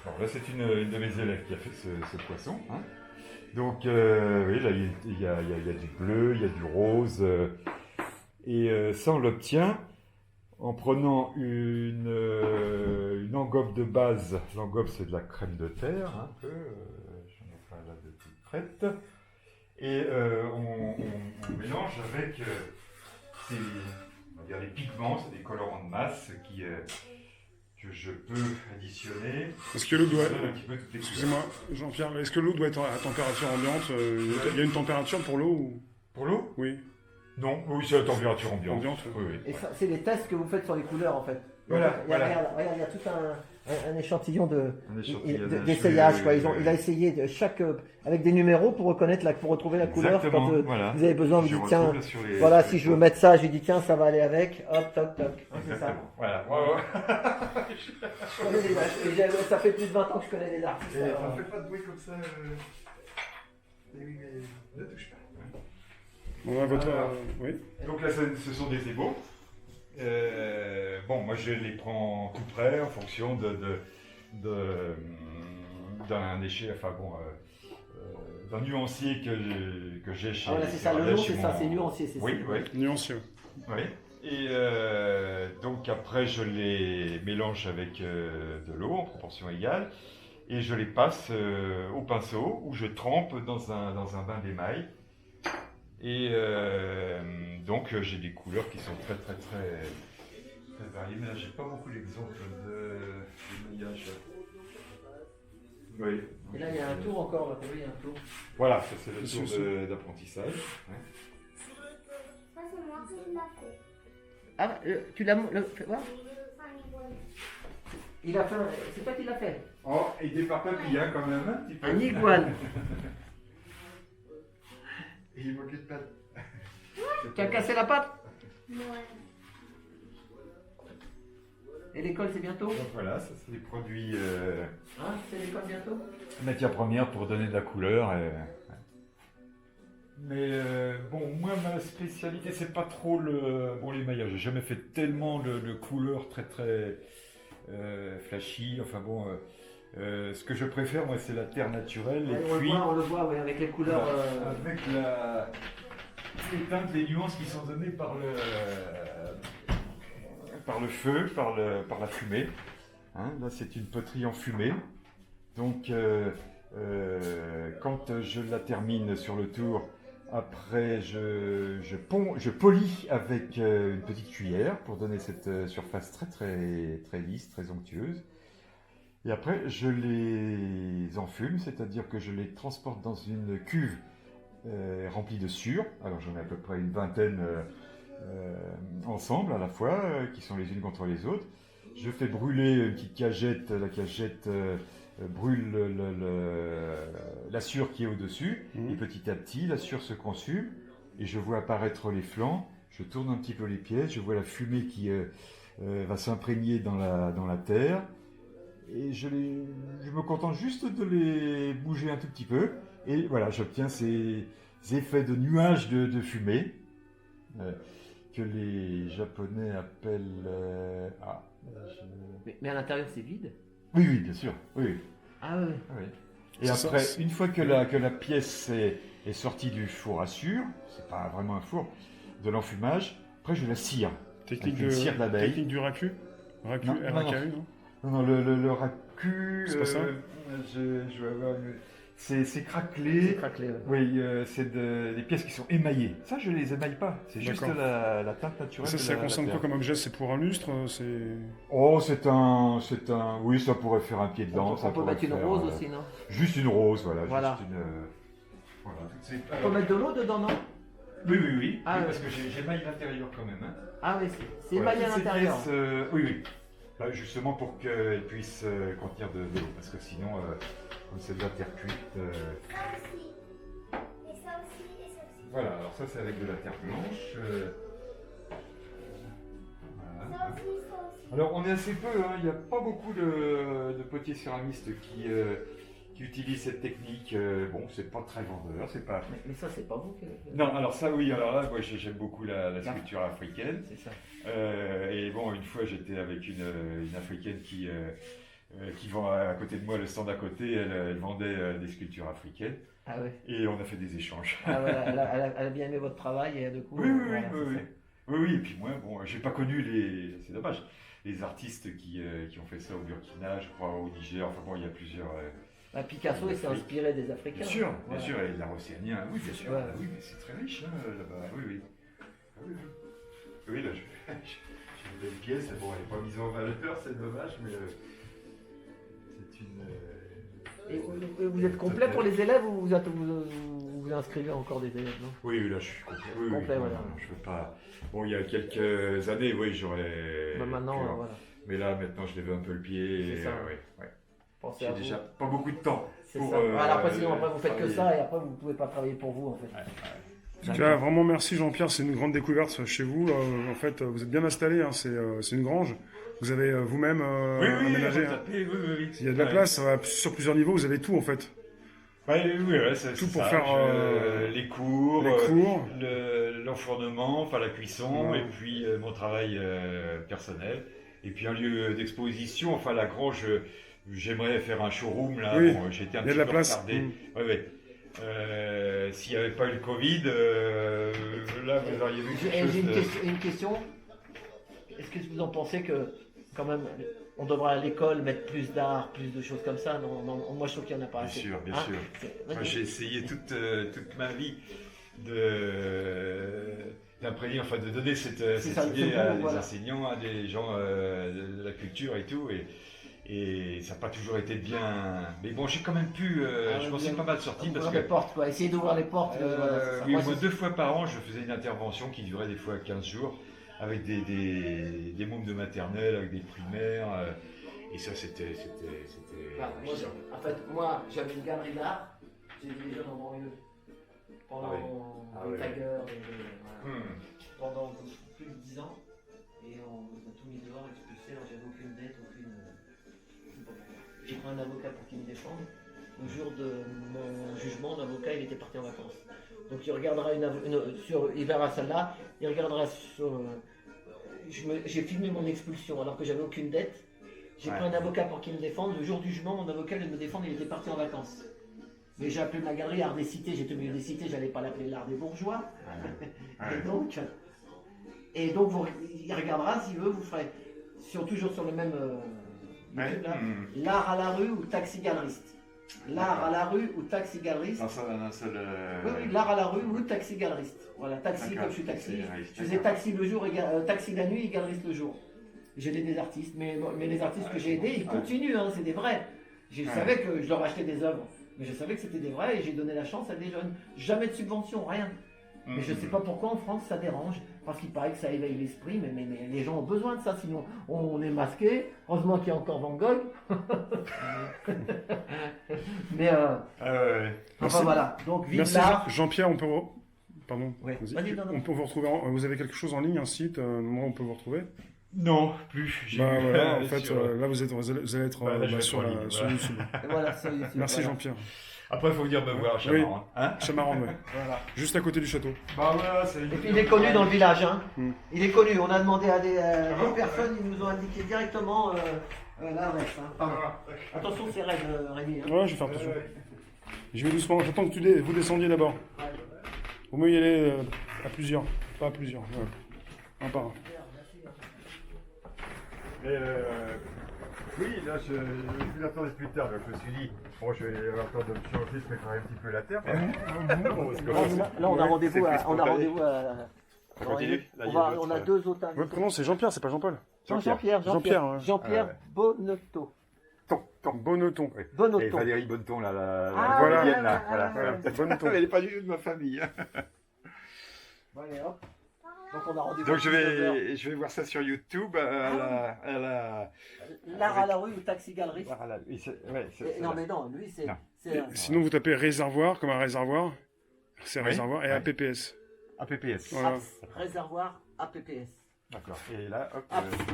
Alors là, c'est une de mes élèves qui a fait ce poisson. Hein. Donc, oui, là, il y a du bleu, il y a du rose. Et ça, on l'obtient en prenant une engobe de base. L'engobe, c'est de la crème de terre, un peu. J'en ai pas là de toute prête. Et on mélange avec on va dire les pigments, c'est des colorants de masse que je peux additionner. Est-ce que l'eau doit... Un petit peu toutes les Excusez-moi, Jean-Pierre, est-ce que l'eau doit être à température ambiante? Il y a une température pour l'eau ou... Pour l'eau? Oui. Non, oui, c'est la température ambiante. Oui, oui. Et ça, c'est les tests que vous faites sur les couleurs en fait. Voilà, Regarde, il y a tout un échantillon échantillonnage, d'essayage. Quoi. oui. Il a essayé avec des numéros pour retrouver la couleur. Exactement, Quand voilà. vous avez besoin, vous Je dites tiens, retrouve là sur les- voilà, sur si les je veux photos. mettre ça, j'ai dit tiens, ça va aller avec. Hop, toc, toc. Hein, c'est ça. Exactement. Voilà. Ouais, ouais. Je connais ça fait plus de 20 ans que je connais les artistes. Et alors. on fait pas de bruit comme ça. Oui, mais ne touche pas. On a votre... Alors. oui. Donc là, ce sont des ébauches. Bon, moi je les prends tout près en fonction d'un déchet, enfin bon, d'un nuancier que j'ai chez. Ah voilà, c'est ça, chez le Ardèche, lot, c'est chez ça, mon- c'est nuancier, c'est Oui, ça. oui, Nuancieux. oui. Et donc après, je les mélange avec de l'eau en proportion égale et je les passe au pinceau où je trempe dans un bain d'émail. Et donc j'ai des couleurs qui sont très variées, mais là j'ai pas beaucoup d'exemples de maillage. Oui. Et là, il y a un tour encore, là, oui, il y a un tour. Voilà, ça c'est le C'est tour ça. d'apprentissage. Ouais. Ça, c'est moi qui l'a fait. Ah, tu l'as fait voir Enfin, igual. Il a fait c'est toi qui l'as fait. Oh, aidé par papy hein, quand même, un petit peu. Un iguane. Et il manquait de pâte. Tu as cassé la patte. Ouais. Et l'école, c'est bientôt. Donc voilà, ça c'est des produits Hein, c'est l'école bientôt. matières premières pour donner de la couleur. Ouais. Mais bon, moi ma spécialité c'est pas trop l'émaillage. J'ai jamais fait tellement de couleurs très flashy. Enfin bon, ce que je préfère moi c'est la terre naturelle Ouais, et puis on le voit, ouais, avec les couleurs. avec les teintes, les nuances qui sont données par le feu, par la fumée. Hein, là c'est une poterie en fumée. Donc quand je la termine sur le tour, après je polis avec une petite cuillère pour donner cette surface très lisse, très onctueuse. Et après je les enfume, c'est-à-dire que je les transporte dans une cuve remplie de sures. Alors j'en ai à peu près une vingtaine ensemble à la fois, qui sont les unes contre les autres. Je fais brûler une petite cagette, la cagette brûle la sure qui est au-dessus, et petit à petit, la sure se consume, et je vois apparaître les flancs, je tourne un petit peu les pièces, je vois la fumée qui va s'imprégner dans la terre, et je me contente juste de les bouger un tout petit peu, et voilà, j'obtiens ces effets de nuages de fumée, que les Japonais appellent... Mais à l'intérieur, c'est vide. Oui, bien sûr, oui. Ah ouais. Oui. Et C'est après, ça, une fois que la pièce est sortie du four à sure, c'est pas vraiment un four, de l'enfumage, après je la cire. Technique, Avec une cire d'abeille. technique du racu. Racu, Non, non, RAKU, non? Non, le racu, C'est pas ça je vais avoir c'est craquelé. Craquelé, ouais. Oui, c'est des pièces qui sont émaillées. Ça, je les émaille pas. C'est juste D'accord. la teinte naturelle. Ça de la concerne quoi terre. comme objet? C'est pour un lustre? C'est... Oh, c'est un. Oui, ça pourrait faire un pied de lampe. ça On peut pourrait mettre une faire, rose aussi, non? Juste une rose, voilà. Voilà. Juste une. Voilà. On peut mettre de l'eau dedans, non? Oui. Ah, Oui, ouais. parce que j'émaille l'intérieur quand même. Hein. Ah oui, c'est Voilà, émaillé à toutes ces l'intérieur. pièces, oui. Bah, justement pour qu'elles puissent contenir de l'eau. Parce que sinon, comme c'est de la terre cuite. Ça aussi. Et ça aussi, et ça aussi. Voilà, alors ça c'est avec de la terre blanche. Voilà. Ça aussi, ça aussi. Alors on est assez peu, hein. Il n'y a pas beaucoup de potiers céramistes qui utilisent cette technique. Bon, c'est pas très vendeur, c'est pas. Mais ça, c'est pas vous qui... Non, alors ça oui, alors là, moi j'aime beaucoup la sculpture africaine. C'est ça. Et bon, une fois j'étais avec une africaine qui qui vend à côté de moi, le stand à côté, elle vendait des sculptures africaines. Ah ouais. Et on a fait des échanges. Ah ouais, elle a bien aimé votre travail et du coup. Oui, oui, voilà, oui, c'est oui, ça. oui, oui. Et puis moi, bon, j'ai pas connu c'est dommage, les artistes qui ont fait ça au Burkina, je crois, au Niger. Enfin bon, il y a plusieurs. Bah, Picasso, il s'est inspiré des Africains. Bien Voilà. sûr, et l'art océanien, oui, bien sûr. Ouais. Ah oui, mais c'est très riche, hein, là-bas. Oui, oui. Ah oui, oui. Oui, là, j'ai une belle pièce. Bon, elle n'est pas mise en valeur, c'est dommage, mais c'est une. Et vous êtes complet pour les élèves ou vous inscrivez encore des élèves, non? Oui, oui, là, je suis complet. Oui, Complet, oui, voilà. non, je veux pas. Bon, il y a quelques années, oui, j'aurais. Bah, maintenant, pu, hein. voilà. Mais là, maintenant, je lève un peu le pied. C'est ça. Ouais, ouais. Pensez J'ai à vous. déjà pas beaucoup de temps. C'est pour, ça. Voilà, après, sinon, après, vous faites que travailler. ça et après, vous pouvez pas travailler pour vous, en fait. Ouais, ouais. En tout cas, vraiment merci Jean-Pierre, c'est une grande découverte chez vous. En fait, vous êtes bien installé, hein, c'est une grange. Vous avez vous-même Oui, oui, aménagé. on Hein. tapait, oui, oui, oui. Il y a de la Ouais. place, sur plusieurs niveaux, vous avez tout en fait. Ouais, oui, ouais, c'est Tout pour ça. faire, les cours, Les cours. l'enfournement, enfin la cuisson, Ouais. et puis mon travail personnel. Et puis un lieu d'exposition, enfin la grange, j'aimerais faire un showroom là. Oui, Bon, j'étais un il y a petit de la peu place. retardé. Mm. Ouais, ouais. S'il n'y avait pas eu le Covid, là vous auriez vu quelque chose J'ai de... une question. Est-ce que vous en pensez que, quand même, on devrait à l'école mettre plus d'art, plus de choses comme ça? Non, non, moi je trouve qu'il n'y en a pas Bien assez. sûr, bien Hein? sûr. C'est- Moi, j'ai essayé toute ma vie d'imprégner, enfin de donner cette ça, idée c'est à bon, des voilà. enseignants, à des gens de la culture et tout. Et ça n'a pas toujours été bien. Mais bon, j'ai quand même pu. Ah, Je m'en suis bien. pas mal sorti parce Ouvrir que. les portes, quoi. Essayer d'ouvrir les portes. Voilà, c'est ça. Oui, Moi, moi, c'est- 2 fois par an, je faisais une intervention qui durait des fois 15 jours avec des mômes de maternelle, avec des primaires. Et ça, c'était. Bah, moi, en fait, moi, j'avais une galerie d'art. J'ai des jeunes en banlieue. Pendant Ah des oui. taggers, voilà. Pendant plus de 10 ans. Et on a tout mis dehors, expulsé. Alors, j'avais aucune dette, aucune. J'ai pris un avocat pour qu'il me défende. Le jour de mon jugement, l'avocat il était parti en vacances. Donc il regardera il verra celle-là, il regardera sur. J'ai filmé mon expulsion alors que j'avais aucune dette. J'ai pris un avocat pour qu'il me défende. Le jour du jugement, mon avocat il me défendre, il était parti en vacances. Mais j'ai appelé ma galerie Art des Cités, j'étais au milieu des cités, j'allais pas l'appeler l'Art des Bourgeois. Et donc il regardera s'il veut, vous ferez toujours sur le même YouTube, là, l'art à la rue ou taxi galeriste. L'art à la rue ou taxi galeriste. Un seul. Oui, oui, l'art à la rue ou taxi galeriste. Voilà, taxi D'accord, comme je suis taxi. taxi-galeriste, Je faisais taxi le jour, taxi la nuit et galeriste le jour. J'ai aidé des artistes, mais les artistes que j'ai aidés, ils continuent, hein, c'est des vrais. Je savais que je leur achetais des œuvres, mais je savais que c'était des vrais et j'ai donné la chance à des jeunes. Jamais de subvention, rien. Mais je ne sais pas pourquoi en France ça dérange, parce qu'il paraît que ça éveille l'esprit, mais les gens ont besoin de ça, sinon on est masqué. Heureusement qu'il y a encore Van Gogh. Mais enfin Merci. voilà, donc vive Merci l'art. Jean-Pierre, on peut. Pardon. Oui. Vas-y. Vas-y, non, non. On peut vous retrouver. Vous avez quelque chose en ligne, un site, un endroit où on peut vous retrouver. Non, plus. J'ai Bah vu, voilà, en fait, sur- là vous allez être Bah, là, je vais sur être en ligne, sur voilà. YouTube. Et voilà, ça y est, c'est- Merci voilà. Jean-Pierre. Après, il faut venir me voir à Chamaran. Hein Chamarande, ouais. Voilà. Juste à côté du château. Bah voilà, c'est. Et puis il est connu dans le village, hein. Mm. Il est connu, on a demandé à des bon personnes, ils nous ont indiqué directement l'adresse. Hein. Pardon. Attention, c'est raide, Rémi. Hein. Ouais, je vais faire attention. Je vais doucement, j'attends que vous descendiez d'abord. Ouais. Vaut mieux y aller à plusieurs, pas à plusieurs. Ouais. Un par un. Mais oui, là, je vous attendais plus tard. Donc je me suis dit, bon, je vais avoir le temps de me changer, de préparer un petit peu la terre. Là, on a rendez-vous à. On a spontané. rendez-vous à. On continue. Là, il y a On d'autres, a 2 autres invités. Votre prénom c'est Jean-Pierre, c'est pas Jean-Paul. Non, Jean-Pierre. Jean-Pierre, ouais. Jean-Pierre Bonneton. Bonneton. Et Bonneton. Valérie Bonneton, la Ah, voilà. comédienne, là. voilà, Voilà. Bonneton. Elle n'est pas du tout de ma famille. Bon, allez, hop. Donc on a rendez-vous. Donc à je 19 heures. vais voir ça sur YouTube. L'art à la rue ou taxi galeriste. Voilà, oui, ouais, Non, mais non, lui, c'est. Non. Sinon vous tapez réservoir comme un réservoir. C'est Oui, réservoir et ouais. APPS. APPS. Voilà. Réservoir APPS. D'accord. Et là, hop.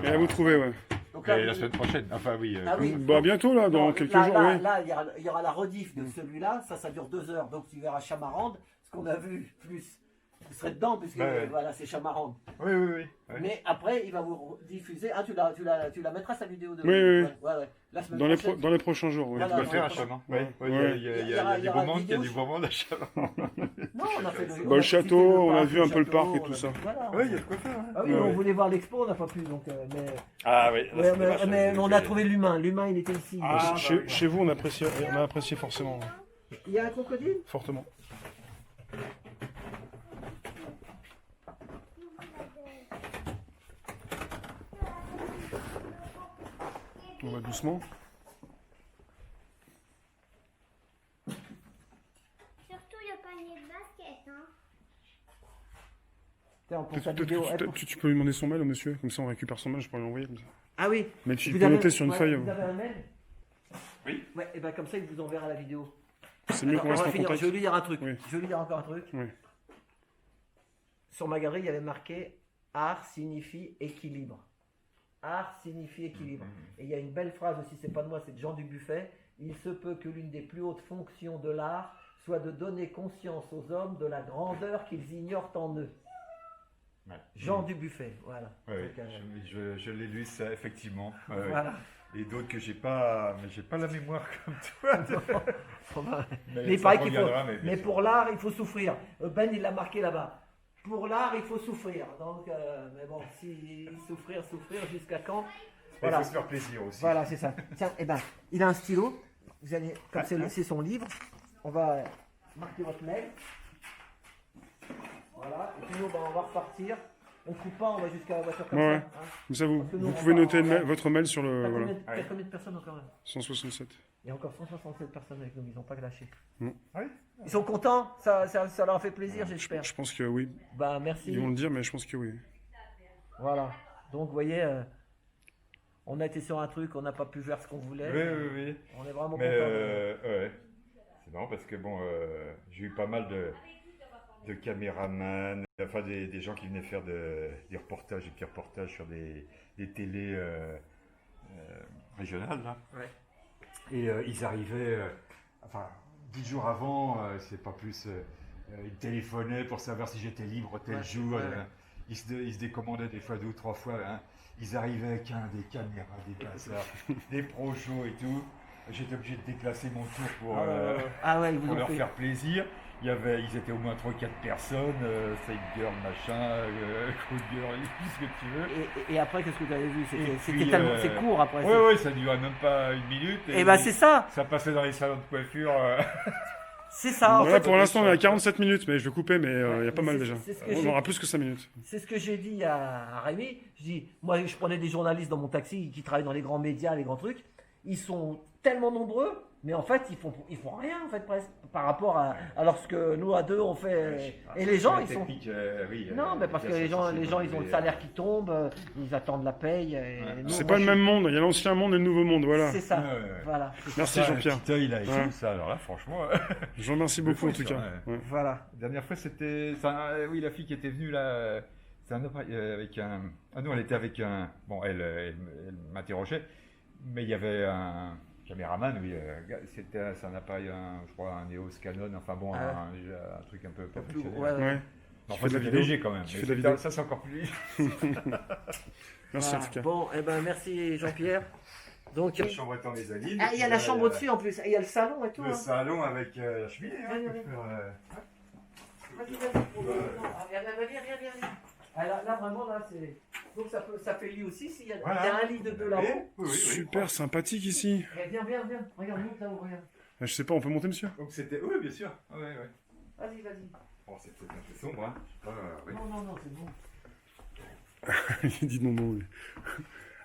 Et là vous trouvez, ouais. Donc Et la semaine prochaine. Enfin, oui. Ah oui. Bah bientôt là, dans Non, quelques là, jours, là, oui. là, il y aura la rediff de celui-là, ça dure 2 heures, donc tu verras Chamarande, ce qu'on a vu, plus vous serez dedans, puisque Ouais. voilà, c'est Chamarande. Oui, oui, oui. Ouais. Mais après, il va vous diffuser. Ah, tu la mettras sa vidéo de. Oui, oui, oui. Ouais, ouais. La semaine Dans les, prochaine. dans les prochains jours, oui. Voilà. Tu vas faire un Ouais. chemin. Ouais. Oui, Ouais. il y a Il y aura des beaux une mondes, il y a vidéo des beaux mondes à chemin. Non, on a fait le. Bah, on a le visité château, on a parc, vu un peu le parc et on a tout ça. vu- Voilà. Oui, il y a de quoi faire. Ah oui, Ouais. on voulait voir l'expo, on n'a pas pu. Donc, mais Ah oui, mais on a trouvé l'humain. L'humain, il était ici. Ah, Chez vous, on a apprécié forcément, Il y a un crocodile? fortement. On va doucement. Surtout le panier de basket, hein. Tiens, on prend Peut-être sa peut-être vidéo. que tu peux lui demander son mail au monsieur, comme ça on récupère son mail, je pourrais lui envoyer comme ça. Ah oui. Mais tu Vous peux avez- noter sur une ouais, feuille. Vous avez un mail? Oui. Ouais, et ben comme ça, il vous enverra la vidéo. C'est mieux Attends, qu'on reste on va en finir. contact. Je vais lui dire un truc. Oui. Je vais lui dire encore un truc. Oui. Sur ma galerie, il y avait marqué art signifie équilibre. Art signifie équilibre. Et il y a une belle phrase aussi, c'est pas de moi, c'est de Jean Dubuffet. Il se peut que l'une des plus hautes fonctions de l'art soit de donner conscience aux hommes de la grandeur qu'ils ignorent en eux. Ouais. Jean Dubuffet, voilà. Oui, Donc, je l'ai lu ça effectivement. voilà. Et d'autres que j'ai pas la mémoire comme toi. Mais il ça paraît qu'il faut. reviendra, bien Mais sûr. pour l'art, il faut souffrir. Ben, il l'a marqué là-bas. Pour l'art, il faut souffrir. Donc, mais bon, si souffrir jusqu'à quand? Il Voilà. faut se faire plaisir aussi. Voilà, c'est ça. Tiens, eh ben, il a un stylo. Vous allez, comme c'est son livre, on va marquer votre mail. Voilà. Et puis nous, ben, on va repartir. On ne coupe pas, on va jusqu'à la voiture comme Ouais. ça. Hein. Comme ça, vous, Parce que nous, vous on pouvez va- noter on va- votre mail sur le. T'as Voilà. combien de personnes encore là? 167. Il y a encore 167 personnes avec nous, ils n'ont pas lâché. Mm. Oui. Ils sont contents, ça leur a fait plaisir, j'espère. Je pense que oui. Bah merci. Ils vont le dire, mais je pense que oui. Voilà. Donc vous voyez, on a été sur un truc, on n'a pas pu faire ce qu'on voulait. Oui, oui, oui. On est vraiment Mais content. ouais. C'est marrant parce que bon, j'ai eu pas mal de caméramans, enfin des gens qui venaient faire des reportages, des petits reportages sur des télés régionales là. Ouais. Et ils arrivaient, enfin 10 jours avant, c'est pas plus, ils téléphonaient pour savoir si j'étais libre tel Ouais, jour. ouais. Ils se décommandaient des fois 2 ou 3 fois. Hein. Ils arrivaient avec des caméras, des bazars, des projos et tout. J'étais obligé de déplacer mon tour pour, Ah ouais, ils vous pour ont leur fait. faire plaisir. Ils étaient au moins 3-4 personnes, Side Girl, machin, Cold Girl, tout ce que tu veux. Et après, qu'est-ce que tu avais vu? Et C'était puis, tellement, c'est court après. Ouais, ouais, ça durait même pas 1 minute. Et bah c'est ça, Ça passait dans les salons de coiffure. c'est ça. En Voilà, fait, pour l'instant, on est à 47 minutes, mais je vais couper, mais il y a pas mal c'est- déjà. c'est ce que On j'ai- aura plus que 5 minutes. c'est ce que j'ai dit à Rémi. Je dis, moi, je prenais des journalistes dans mon taxi qui travaillent dans les grands médias, les grands trucs. Ils sont tellement nombreux, mais en fait, ils font rien en fait presque par rapport à lorsque nous à deux on fait. Et les gens, ils sont. Non, mais parce que les gens, ils ont le salaire qui tombe, ils attendent la paye. Et nous, C'est moi, pas le même monde, il y a l'ancien monde et le nouveau monde, voilà. C'est ça. Ouais, ouais. Voilà. Merci Jean-Pierre. Petit œil là et Ouais. tout, ça, alors là, franchement. Je vous remercie beaucoup en tout ça, cas. ouais. Ouais. Voilà. La dernière fois, c'était. Oui, la fille qui était venue là. C'est un appareil avec un. Ah non, elle était avec un. Bon, elle m'interrogeait, mais il y avait un caméraman, oui. C'est un appareil, je crois, un EOS Canon, enfin bon, Ah. un truc un peu professionnel. Ouais, ouais. Ouais. Enfin, Tu fais de la c'est vidéo léger quand même. Tu mais fais de la vidéo ça, c'est encore plus léger. Merci en Voilà. tout cas. Bon, eh ben merci Jean-Pierre. Donc, La chambre est en mezzanine. il y a la chambre au-dessus en plus, et il y a le salon et tout. Le hein. salon avec la cheminée. Hein, Viens, tu viens. peux faire, Vas-y. Viens. Ah, là, vraiment, là, c'est. Donc, ça fait lit aussi. S'il y a, Voilà. il y a un lit de deux là-haut. Oui, oui. Super sympathique ici. Eh, viens. Regarde, monte là-haut, regarde. Je sais pas, on peut monter monsieur? Donc c'était. Oui, bien sûr. Ouais, ouais. Vas-y. Bon, c'est peut-être un peu sombre, hein. Je sais pas, oui. Non, c'est bon. Il dit non. Oui.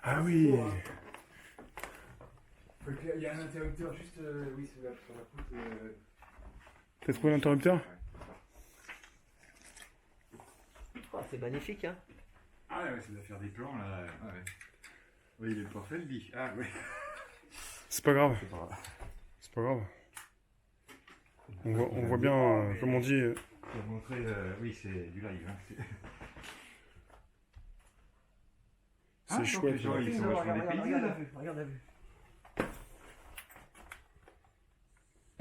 Ah oui. Il y a un interrupteur juste oui, sur la poutre. T'as trouvé l'interrupteur? Oh, c'est magnifique, hein. Ah ouais, ça doit faire des plans là. Ah, ouais. Oui, il est parfait le lit. Ah oui. C'est pas grave. C'est pas grave. C'est pas grave. On voit bien, comme on dit. Pour montrer, oui, c'est du live. Hein. C'est donc chouette. les gens, ils sont vachement dépaysés là. Regarde la vue.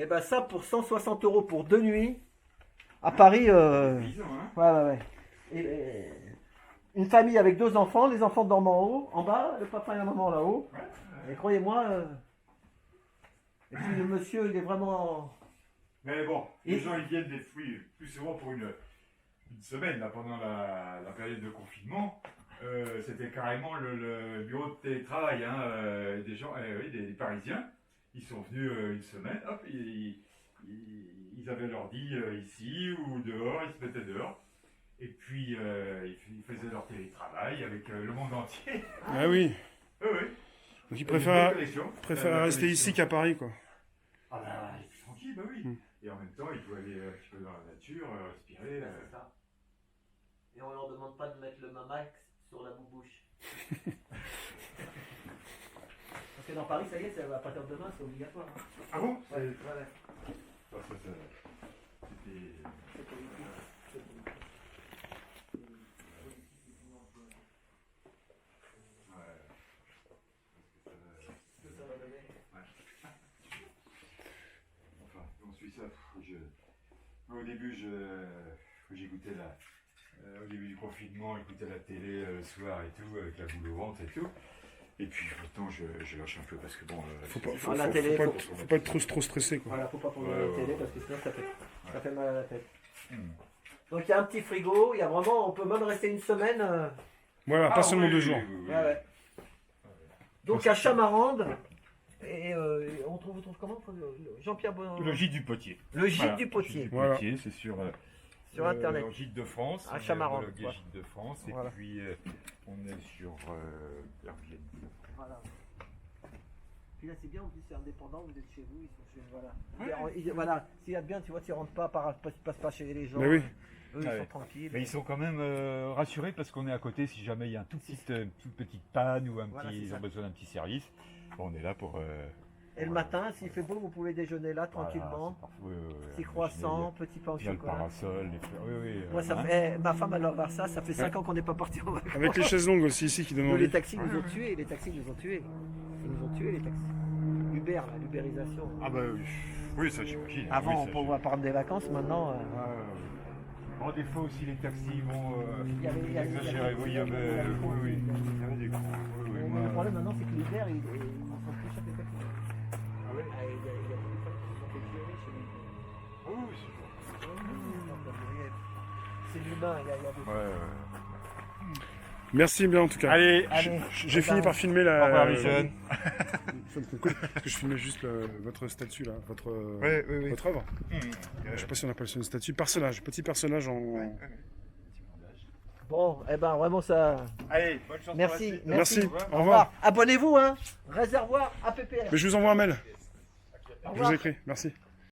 Eh ben ça, pour 160 € pour 2 nuits, À Paris, Paysans, hein. ouais. Et une famille avec 2 enfants, les enfants dorment en haut, en bas, le papa et la maman là-haut. Et croyez-moi, et puis le monsieur, il est vraiment... Mais bon, Et- les gens ils viennent des fruits plus souvent pour une semaine là, pendant la période de confinement. C'était carrément le bureau de télétravail. Hein, des gens, oui, des Parisiens, ils sont venus une semaine, hop, ils avaient l'ordi ici ou dehors, ils se mettaient dehors. Et puis ils faisaient leur télétravail avec le monde entier. Ah oui. Oui, oui. Donc ils Une préfèrent, bonne connexion. préfèrent rester ici qu'à Paris, quoi. Ah bah, il est plus tranquille, bah oui. Mm. Et en même temps, il faut aller un petit peu dans la nature, respirer. C'est ça. Et on leur demande pas de mettre le mamax sur la boubouche. Parce que dans Paris, ça y est, à partir de demain, c'est obligatoire. Hein. Ah bon? Ouais. Ah, c'était... Enfin, on suit ça. Au début, j'ai goûté au début du confinement, j'écoutais la télé le soir et tout, avec la boule au ventre et tout. Et puis maintenant, je lâche un peu parce que bon. Faut pas, faut- la télé, faut pas être trop stressé, quoi. Voilà, faut pas prendre Ouais, la ouais, télé ouais. parce que sinon ça fait mal à la tête. Hmm. Donc il y a un petit frigo, il y a vraiment, on peut même rester une semaine. Voilà, pas Ah, seulement oui, 2 oui, jours. oui, oui, oui. Ouais. Donc à Chamarande, et on trouve comment Jean-Pierre Bonneau. Le gîte du Potier. Le gîte Voilà, du Potier. Gîte du Voilà. Potier, c'est sur Internet. le Gîte de France. À on est Chamarande, homologué voilà. Gîte de France. Voilà. Et puis on est sur Airbnb. Voilà. Puis là c'est bien, en plus c'est indépendant, vous êtes chez vous, ils sont chez voilà. Ouais. Voilà, s'il y a de bien, tu vois, tu rentres pas, passe pas chez les gens. Mais oui. Eux, ils Ouais. sont tranquilles. Mais ils sont quand même rassurés parce qu'on est à côté si jamais il y a une toute petite panne ou Voilà, c'est ils ça. ont besoin d'un petit service. Bon, on est là pour. Et le matin, s'il fait beau, vous pouvez déjeuner là tranquillement. Petit croissant, petit pain au Il y a le chocolat. parasol, les fleurs. Oui, oui. Moi, ça hein. fait, ma femme, elle va voir ça. Ça fait 5 ans qu'on n'est pas parti en vacances. Avec les chaises longues aussi ici qui donnent Nous, les envie. taxis nous ont tués. Les taxis nous ont tués. Ils nous ont tués, les taxis. Uber, là, l'ubérisation. Ah bah oui, oui ça j'imagine. Avant, Oui, on ça, pouvait prendre des vacances. Maintenant, Bon, des fois aussi les taxis vont il y avait exagérer. Oui, il y avait. Oui, oui. Il y avait des cons. Oui, oui. le moi- problème maintenant, c'est que l'Uber, ils sont plus chers que les taxis. Ah oui. Ah, il y a des fois qui se sont fait violer chez lui. Ah oui, c'est bon. C'est l'humain, il y a des... Ouais, ouais. Merci bien en tout cas. Allez, Allez, J'ai fini par filmer la. au revoir, Michel. Parce que je filmais juste votre statue là, votre Oui. votre œuvre. Je sais pas si on appelle ça une statue. Personnage, petit personnage en. Bon, eh ben vraiment ça... Allez, bonne chance Merci, pour la suite. Merci. Au Au revoir. Abonnez-vous, hein. Réservoir APPR. Mais je vous envoie un mail. Au Je revoir. vous écris. Merci.